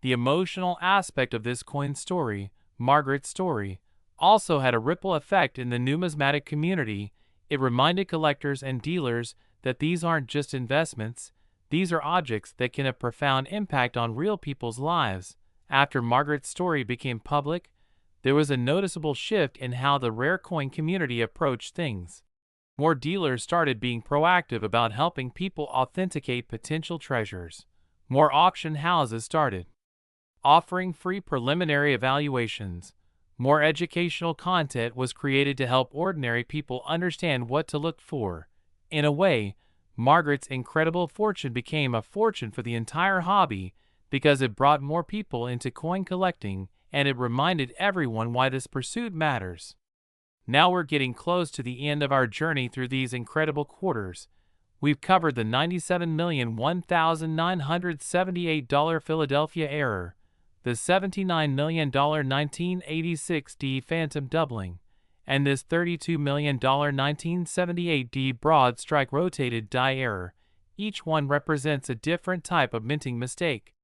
The emotional aspect of this coin story, Margaret's story, also had a ripple effect in the numismatic community. It reminded collectors and dealers that these aren't just investments, these are objects that can have a profound impact on real people's lives. After Margaret's story became public, there was a noticeable shift in how the rare coin community approached things. More dealers started being proactive about helping people authenticate potential treasures. More auction houses started offering free preliminary evaluations. More educational content was created to help ordinary people understand what to look for. In a way, Margaret's incredible fortune became a fortune for the entire hobby because it brought more people into coin collecting and it reminded everyone why this pursuit matters. Now we're getting close to the end of our journey through these incredible quarters. We've covered the $97,001,978 Philadelphia error, the $79 million 1986 D phantom doubling, and this $32 million 1978 D broad strike rotated die error. Each one represents a different type of minting mistake.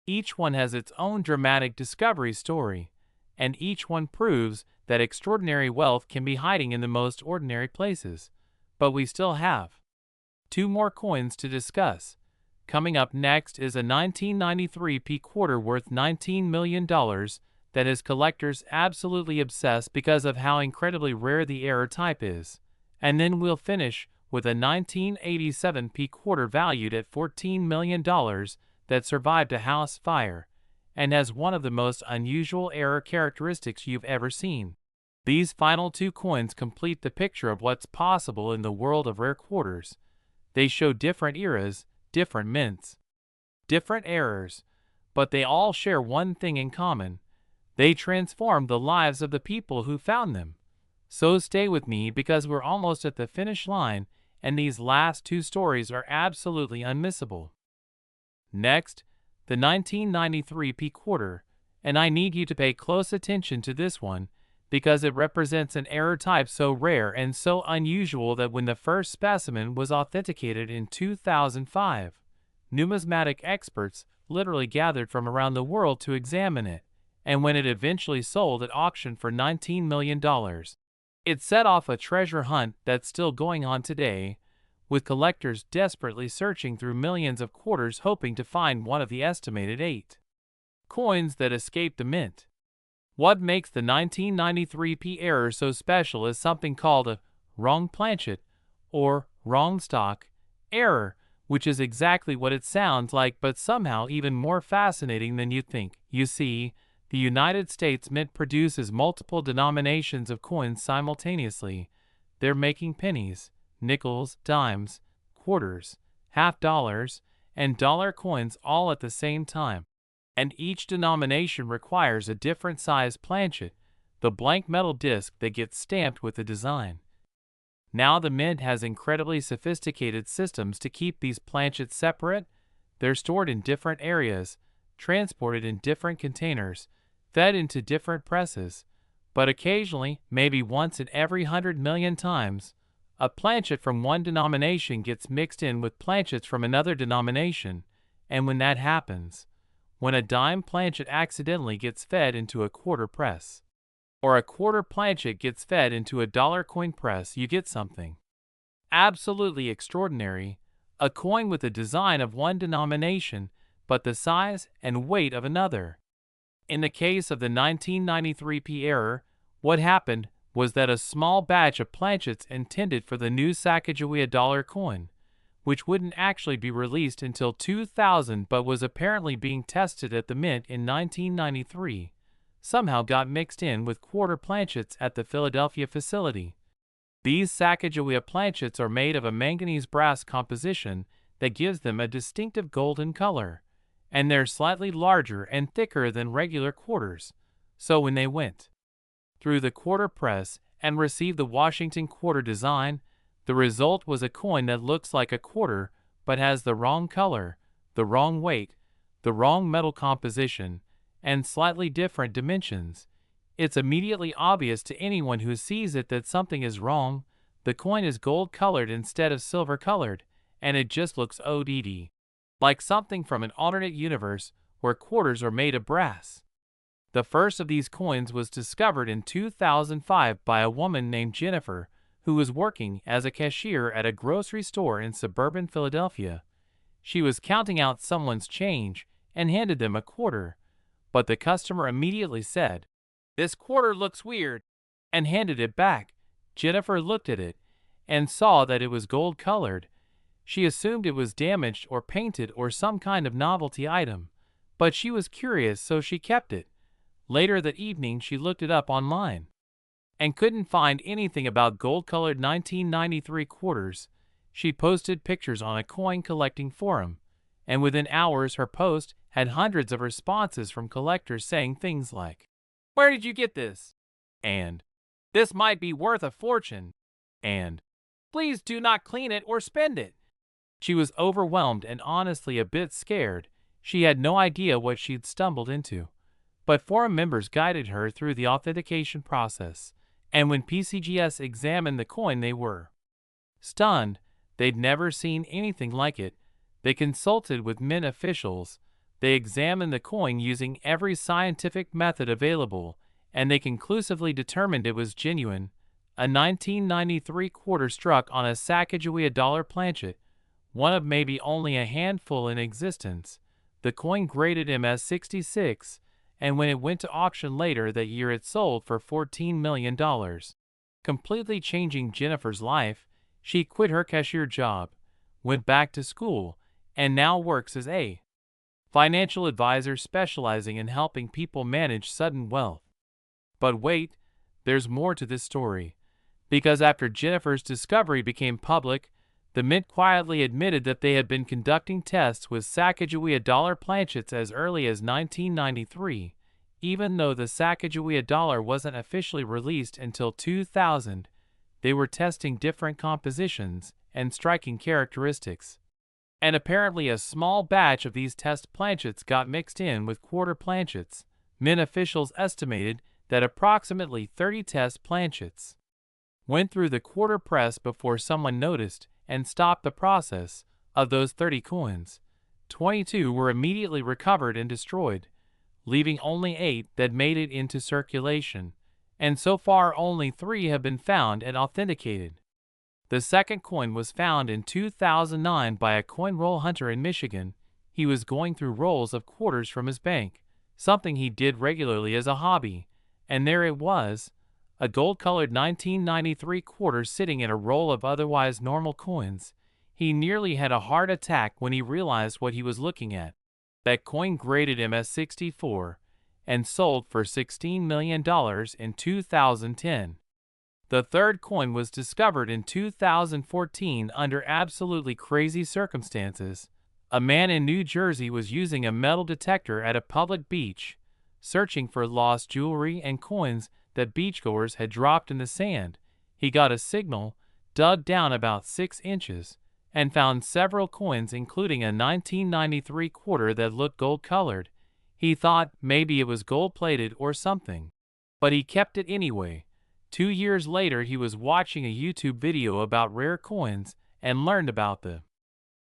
Each one has its own dramatic discovery story, and each one proves that extraordinary wealth can be hiding in the most ordinary places. But we still have 2 more coins to discuss. Coming up next is a 1993 P quarter worth $19 million that has collectors absolutely obsessed because of how incredibly rare the error type is. And then we'll finish with a 1987 P quarter valued at $14 million that survived a house fire and has one of the most unusual error characteristics you've ever seen. These final 2 coins complete the picture of what's possible in the world of rare quarters. They show different eras, different mints, different errors, but they all share one thing in common. They transformed the lives of the people who found them. So stay with me because we're almost at the finish line and these last 2 stories are absolutely unmissable. Next, the 1993 P quarter, and I need you to pay close attention to this one because it represents an error type so rare and so unusual that when the first specimen was authenticated in 2005, numismatic experts literally gathered from around the world to examine it, and when it eventually sold at auction for $19 million, it set off a treasure hunt that's still going on today, with collectors desperately searching through millions of quarters hoping to find one of the estimated 8 coins that escaped the mint. What makes the 1993 P error so special is something called a wrong planchet or wrong stock error, which is exactly what it sounds like but somehow even more fascinating than you'd think. You see, The United States Mint produces multiple denominations of coins simultaneously. They're making pennies, nickels, dimes, quarters, half dollars, and dollar coins all at the same time. And each denomination requires a different size planchet, the blank metal disc that gets stamped with the design. Now the Mint has incredibly sophisticated systems to keep these planchets separate. They're stored in different areas, transported in different containers, fed into different presses, but occasionally, maybe once in every 100 million times, a planchet from one denomination gets mixed in with planchets from another denomination, and when that happens, when a dime planchet accidentally gets fed into a quarter press, or a quarter planchet gets fed into a dollar coin press, you get something absolutely extraordinary, a coin with the design of one denomination, but the size and weight of another. In the case of the 1993 P error, what happened was that a small batch of planchets intended for the new Sacagawea dollar coin, which wouldn't actually be released until 2000 but was apparently being tested at the Mint in 1993, somehow got mixed in with quarter planchets at the Philadelphia facility. These Sacagawea planchets are made of a manganese brass composition that gives them a distinctive golden color, and they're slightly larger and thicker than regular quarters, so when they went through the quarter press and received the Washington quarter design, the result was a coin that looks like a quarter but has the wrong color, the wrong weight, the wrong metal composition, and slightly different dimensions. It's immediately obvious to anyone who sees it that something is wrong. The coin is gold-colored instead of silver-colored, and it just looks ODD like something from an alternate universe where quarters are made of brass. The first of these coins was discovered in 2005 by a woman named Jennifer, who was working as a cashier at a grocery store in suburban Philadelphia. She was counting out someone's change and handed them a quarter, but the customer immediately said, "This quarter looks weird," and handed it back. Jennifer looked at it and saw that it was gold-colored. She assumed it was damaged or painted or some kind of novelty item, but she was curious, so she kept it. Later that evening she looked it up online and couldn't find anything about gold-colored 1993 quarters. She posted pictures on a coin collecting forum, and within hours her post had hundreds of responses from collectors saying things like, "Where did you get this?" and "This might be worth a fortune," and "Please do not clean it or spend it." She was overwhelmed and honestly a bit scared. She had no idea what she'd stumbled into. But forum members guided her through the authentication process, and when PCGS examined the coin they were stunned. They'd never seen anything like it. They consulted with Mint officials. They examined the coin using every scientific method available, and they conclusively determined it was genuine. A 1993 quarter struck on a Sacagawea dollar planchet, one of maybe only a handful in existence. The coin graded MS-66, and when it went to auction later that year it sold for $14 million. Completely changing Jennifer's life, she quit her cashier job, went back to school, and now works as a financial advisor specializing in helping people manage sudden wealth. But wait, there's more to this story. Because after Jennifer's discovery became public, the Mint quietly admitted that they had been conducting tests with Sacagawea dollar planchets as early as 1993, even though the Sacagawea dollar wasn't officially released until 2000. They were testing different compositions and striking characteristics. And apparently a small batch of these test planchets got mixed in with quarter planchets. Mint officials estimated that approximately 30 test planchets went through the quarter press before someone noticed and stopped the process. Of those 30 coins, 22 were immediately recovered and destroyed, leaving only 8 that made it into circulation, and so far only 3 have been found and authenticated. The second coin was found in 2009 by a coin roll hunter in Michigan. He was going through rolls of quarters from his bank, something he did regularly as a hobby, and there it was, a gold-colored 1993 quarter sitting in a roll of otherwise normal coins. He nearly had a heart attack when he realized what he was looking at. That coin graded MS-64, and sold for $16 million in 2010. The third coin was discovered in 2014 under absolutely crazy circumstances. A man in New Jersey was using a metal detector at a public beach, searching for lost jewelry and coins that beachgoers had dropped in the sand. He got a signal, dug down about 6 inches, and found several coins, including a 1993 quarter that looked gold-colored. He thought maybe it was gold-plated or something, but he kept it anyway. 2 years later, he was watching a YouTube video about rare coins and learned about the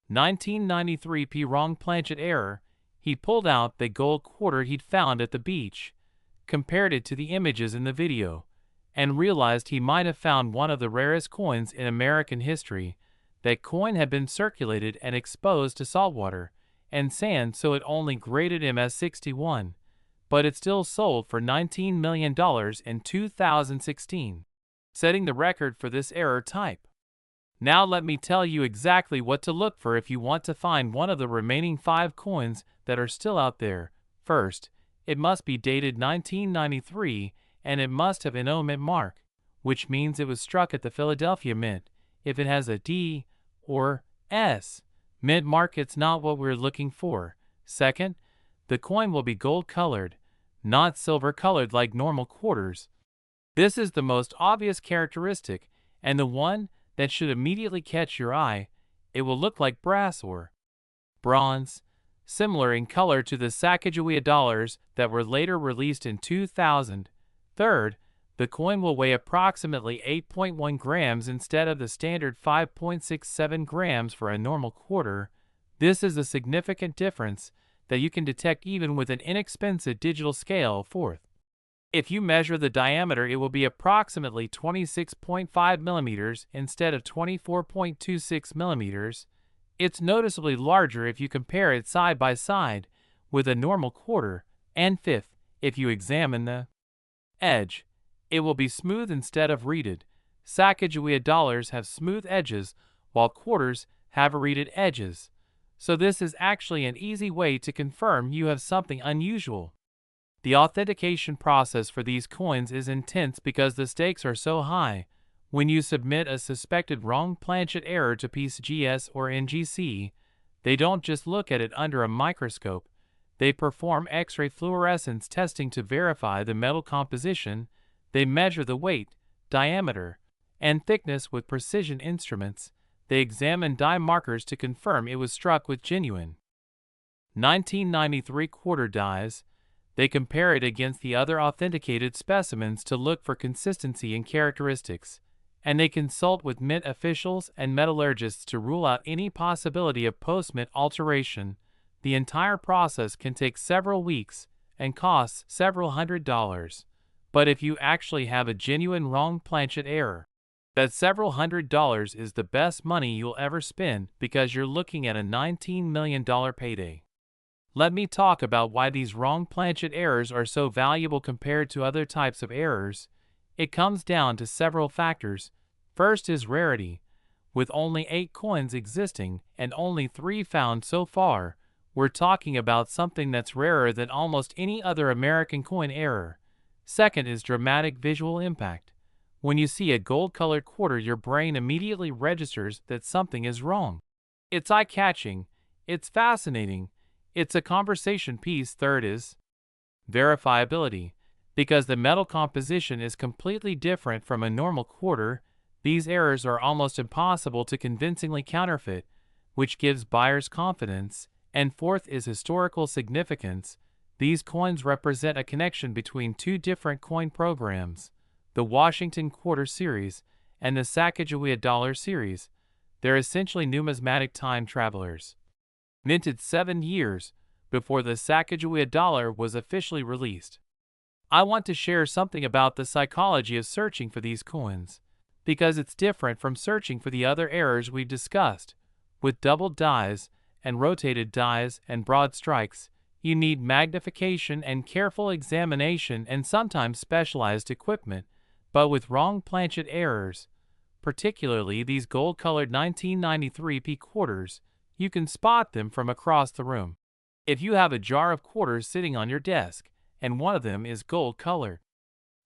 1993 wrong planchet error. He pulled out the gold quarter he'd found at the beach, compared it to the images in the video, and realized he might have found one of the rarest coins in American history. That coin had been circulated and exposed to saltwater and sand, so it only graded him as 61. But it still sold for $19 million in 2016, setting the record for this error type. Now let me tell you exactly what to look for if you want to find one of the remaining 5 coins that are still out there. First, it must be dated 1993 and it must have an O mint mark, which means it was struck at the Philadelphia Mint. If it has a D or S mint mark, it's not what we're looking for. Second, the coin will be gold-colored, not silver-colored like normal quarters. This is the most obvious characteristic, and the one that should immediately catch your eye. It will look like brass or bronze, similar in color to the Sacagawea dollars that were later released in 2000. Third, the coin will weigh approximately 8.1 grams instead of the standard 5.67 grams for a normal quarter. This is a significant difference that you can detect even with an inexpensive digital scale. Fourth, if you measure the diameter, it will be approximately 26.5 millimeters instead of 24.26 millimeters. It's noticeably larger if you compare it side by side with a normal quarter. And fifth, if you examine the edge, it will be smooth instead of reeded. Sacagawea dollars have smooth edges, while quarters have reeded edges. So this is actually an easy way to confirm you have something unusual. The authentication process for these coins is intense because the stakes are so high. When you submit a suspected wrong planchet error to PCGS or NGC, they don't just look at it under a microscope. They perform X-ray fluorescence testing to verify the metal composition. They measure the weight, diameter, and thickness with precision instruments. They examine die markers to confirm it was struck with genuine 1993 quarter dies. They compare it against the other authenticated specimens to look for consistency in characteristics, and they consult with mint officials and metallurgists to rule out any possibility of post-mint alteration. The entire process can take several weeks and costs several $100s. But if you actually have a genuine wrong planchet error, that several $100s is the best money you'll ever spend because you're looking at a $19 million payday. Let me talk about why these wrong planchet errors are so valuable compared to other types of errors. It comes down to several factors. First is rarity. With only 8 coins existing and only 3 found so far, we're talking about something that's rarer than almost any other American coin error. Second is dramatic visual impact. When you see a gold-colored quarter, your brain immediately registers that something is wrong. It's eye-catching. It's fascinating. It's a conversation piece. Third is verifiability. Because the metal composition is completely different from a normal quarter, these errors are almost impossible to convincingly counterfeit, which gives buyers confidence. And fourth is historical significance. These coins represent a connection between 2 different coin programs, the Washington Quarter Series and the Sacagawea Dollar Series. They're essentially numismatic time travelers. Minted 7 years before the Sacagawea dollar was officially released. I want to share something about the psychology of searching for these coins, because it's different from searching for the other errors we've discussed. With doubled dies and rotated dies and broad strikes, you need magnification and careful examination and sometimes specialized equipment. But with wrong planchet errors, particularly these gold-colored 1993 quarters, you can spot them from across the room. If you have a jar of quarters sitting on your desk and one of them is gold colored.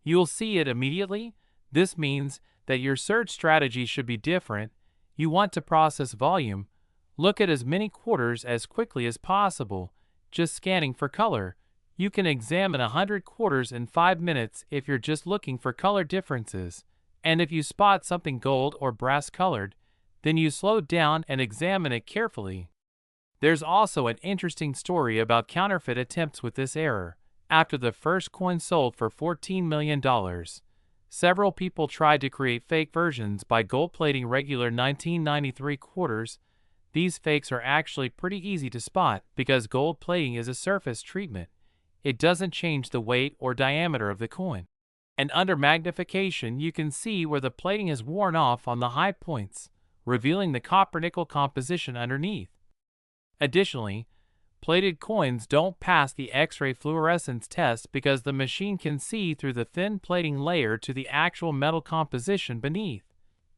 You'll see it immediately. This means that your search strategy should be different. You want to process volume. Look at as many quarters as quickly as possible, just scanning for color. You can examine 100 quarters in 5 minutes if you're just looking for color differences. And if you spot something gold or brass colored, then you slow down and examine it carefully. There's also an interesting story about counterfeit attempts with this error. After the first coin sold for $14 million, several people tried to create fake versions by gold plating regular 1993 quarters. These fakes are actually pretty easy to spot because gold plating is a surface treatment. It doesn't change the weight or diameter of the coin. And under magnification, you can see where the plating is worn off on the high points, revealing the copper-nickel composition underneath. Additionally, plated coins don't pass the X-ray fluorescence test because the machine can see through the thin plating layer to the actual metal composition beneath.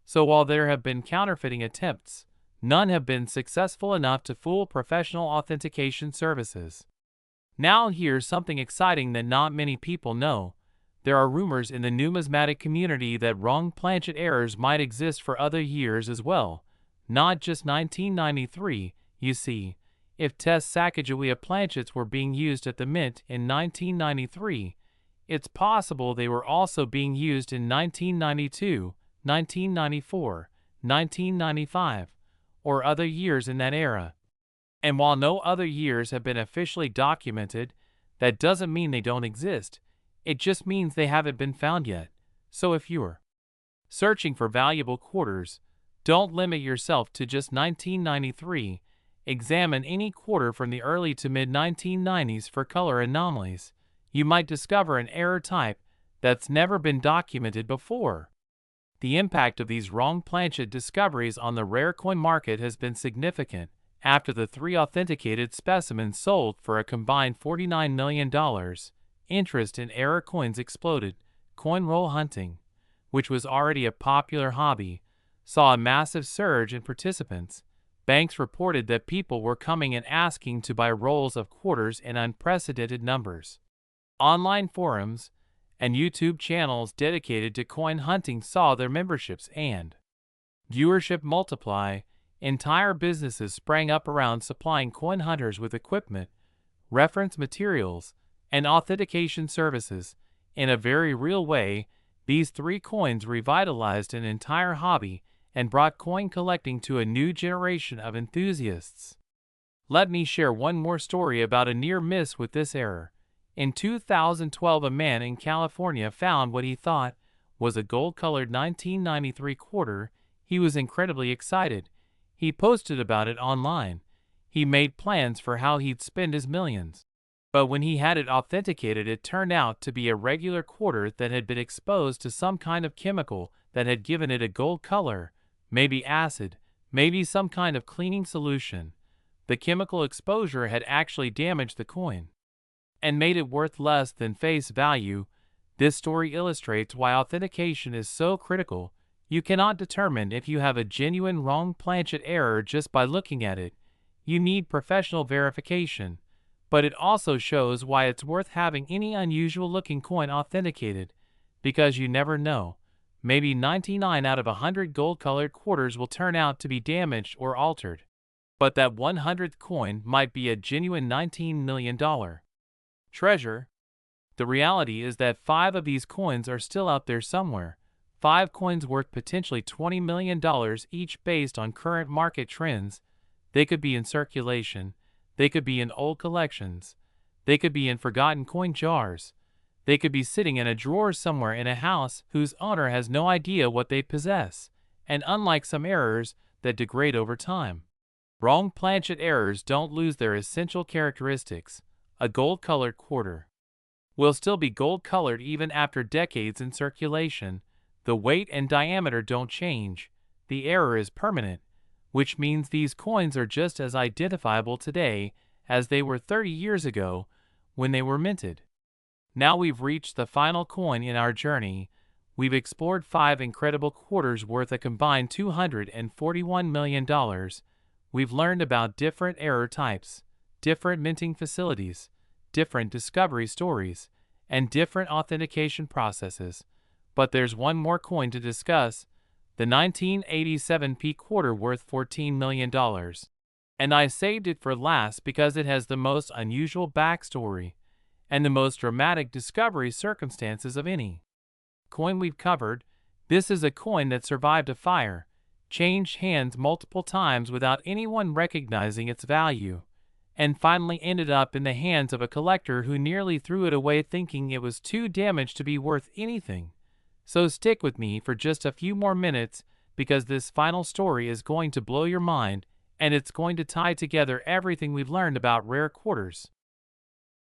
So while there have been counterfeiting attempts, none have been successful enough to fool professional authentication services. Now here's something exciting that not many people know. There are rumors in the numismatic community that wrong planchet errors might exist for other years as well, not just 1993. You see, if test Sacagawea planchets were being used at the mint in 1993, it's possible they were also being used in 1992, 1994, 1995, or other years in that era. And while no other years have been officially documented, that doesn't mean they don't exist. It just means they haven't been found yet. So if you're searching for valuable quarters, don't limit yourself to just 1993. Examine any quarter from the early to mid-1990s for color anomalies. You might discover an error type that's never been documented before. The impact of these wrong planchet discoveries on the rare coin market has been significant. After the 3 authenticated specimens sold for a combined $49 million, interest in error coins exploded. Coin roll hunting, which was already a popular hobby, saw a massive surge in participants. Banks reported that people were coming and asking to buy rolls of quarters in unprecedented numbers. Online forums and YouTube channels dedicated to coin hunting saw their memberships and viewership multiply. Entire businesses sprang up around supplying coin hunters with equipment, reference materials, and authentication services. In a very real way, these 3 coins revitalized an entire hobby and brought coin collecting to a new generation of enthusiasts. Let me share one more story about a near miss with this error. In 2012, a man in California found what he thought was a gold-colored 1993 quarter. He was incredibly excited. He posted about it online. He made plans for how he'd spend his millions. But when he had it authenticated, it turned out to be a regular quarter that had been exposed to some kind of chemical that had given it a gold color. Maybe acid, maybe some kind of cleaning solution. The chemical exposure had actually damaged the coin and made it worth less than face value. This story illustrates why authentication is so critical. You cannot determine if you have a genuine wrong planchet error just by looking at it. You need professional verification. But it also shows why it's worth having any unusual looking coin authenticated, because you never know. Maybe 99 out of 100 gold-colored quarters will turn out to be damaged or altered. But that 100th coin might be a genuine $19 million treasure. The reality is that 5 of these coins are still out there somewhere. 5 coins worth potentially $20 million each based on current market trends. They could be in circulation. They could be in old collections. They could be in forgotten coin jars. They could be sitting in a drawer somewhere in a house whose owner has no idea what they possess. And unlike some errors that degrade over time, wrong planchet errors don't lose their essential characteristics. A gold-colored quarter will still be gold-colored even after decades in circulation. The weight and diameter don't change. The error is permanent, which means these coins are just as identifiable today as they were 30 years ago when they were minted. Now we've reached the final coin in our journey. We've explored 5 incredible quarters worth a combined $241 million. We've learned about different error types, different minting facilities, different discovery stories, and different authentication processes. But there's one more coin to discuss, the 1987 P quarter worth $14 million. And I saved it for last because it has the most unusual backstory and the most dramatic discovery circumstances of any coin we've covered. This is a coin that survived a fire, changed hands multiple times without anyone recognizing its value, and finally ended up in the hands of a collector who nearly threw it away thinking it was too damaged to be worth anything. So stick with me for just a few more minutes because this final story is going to blow your mind and it's going to tie together everything we've learned about rare quarters.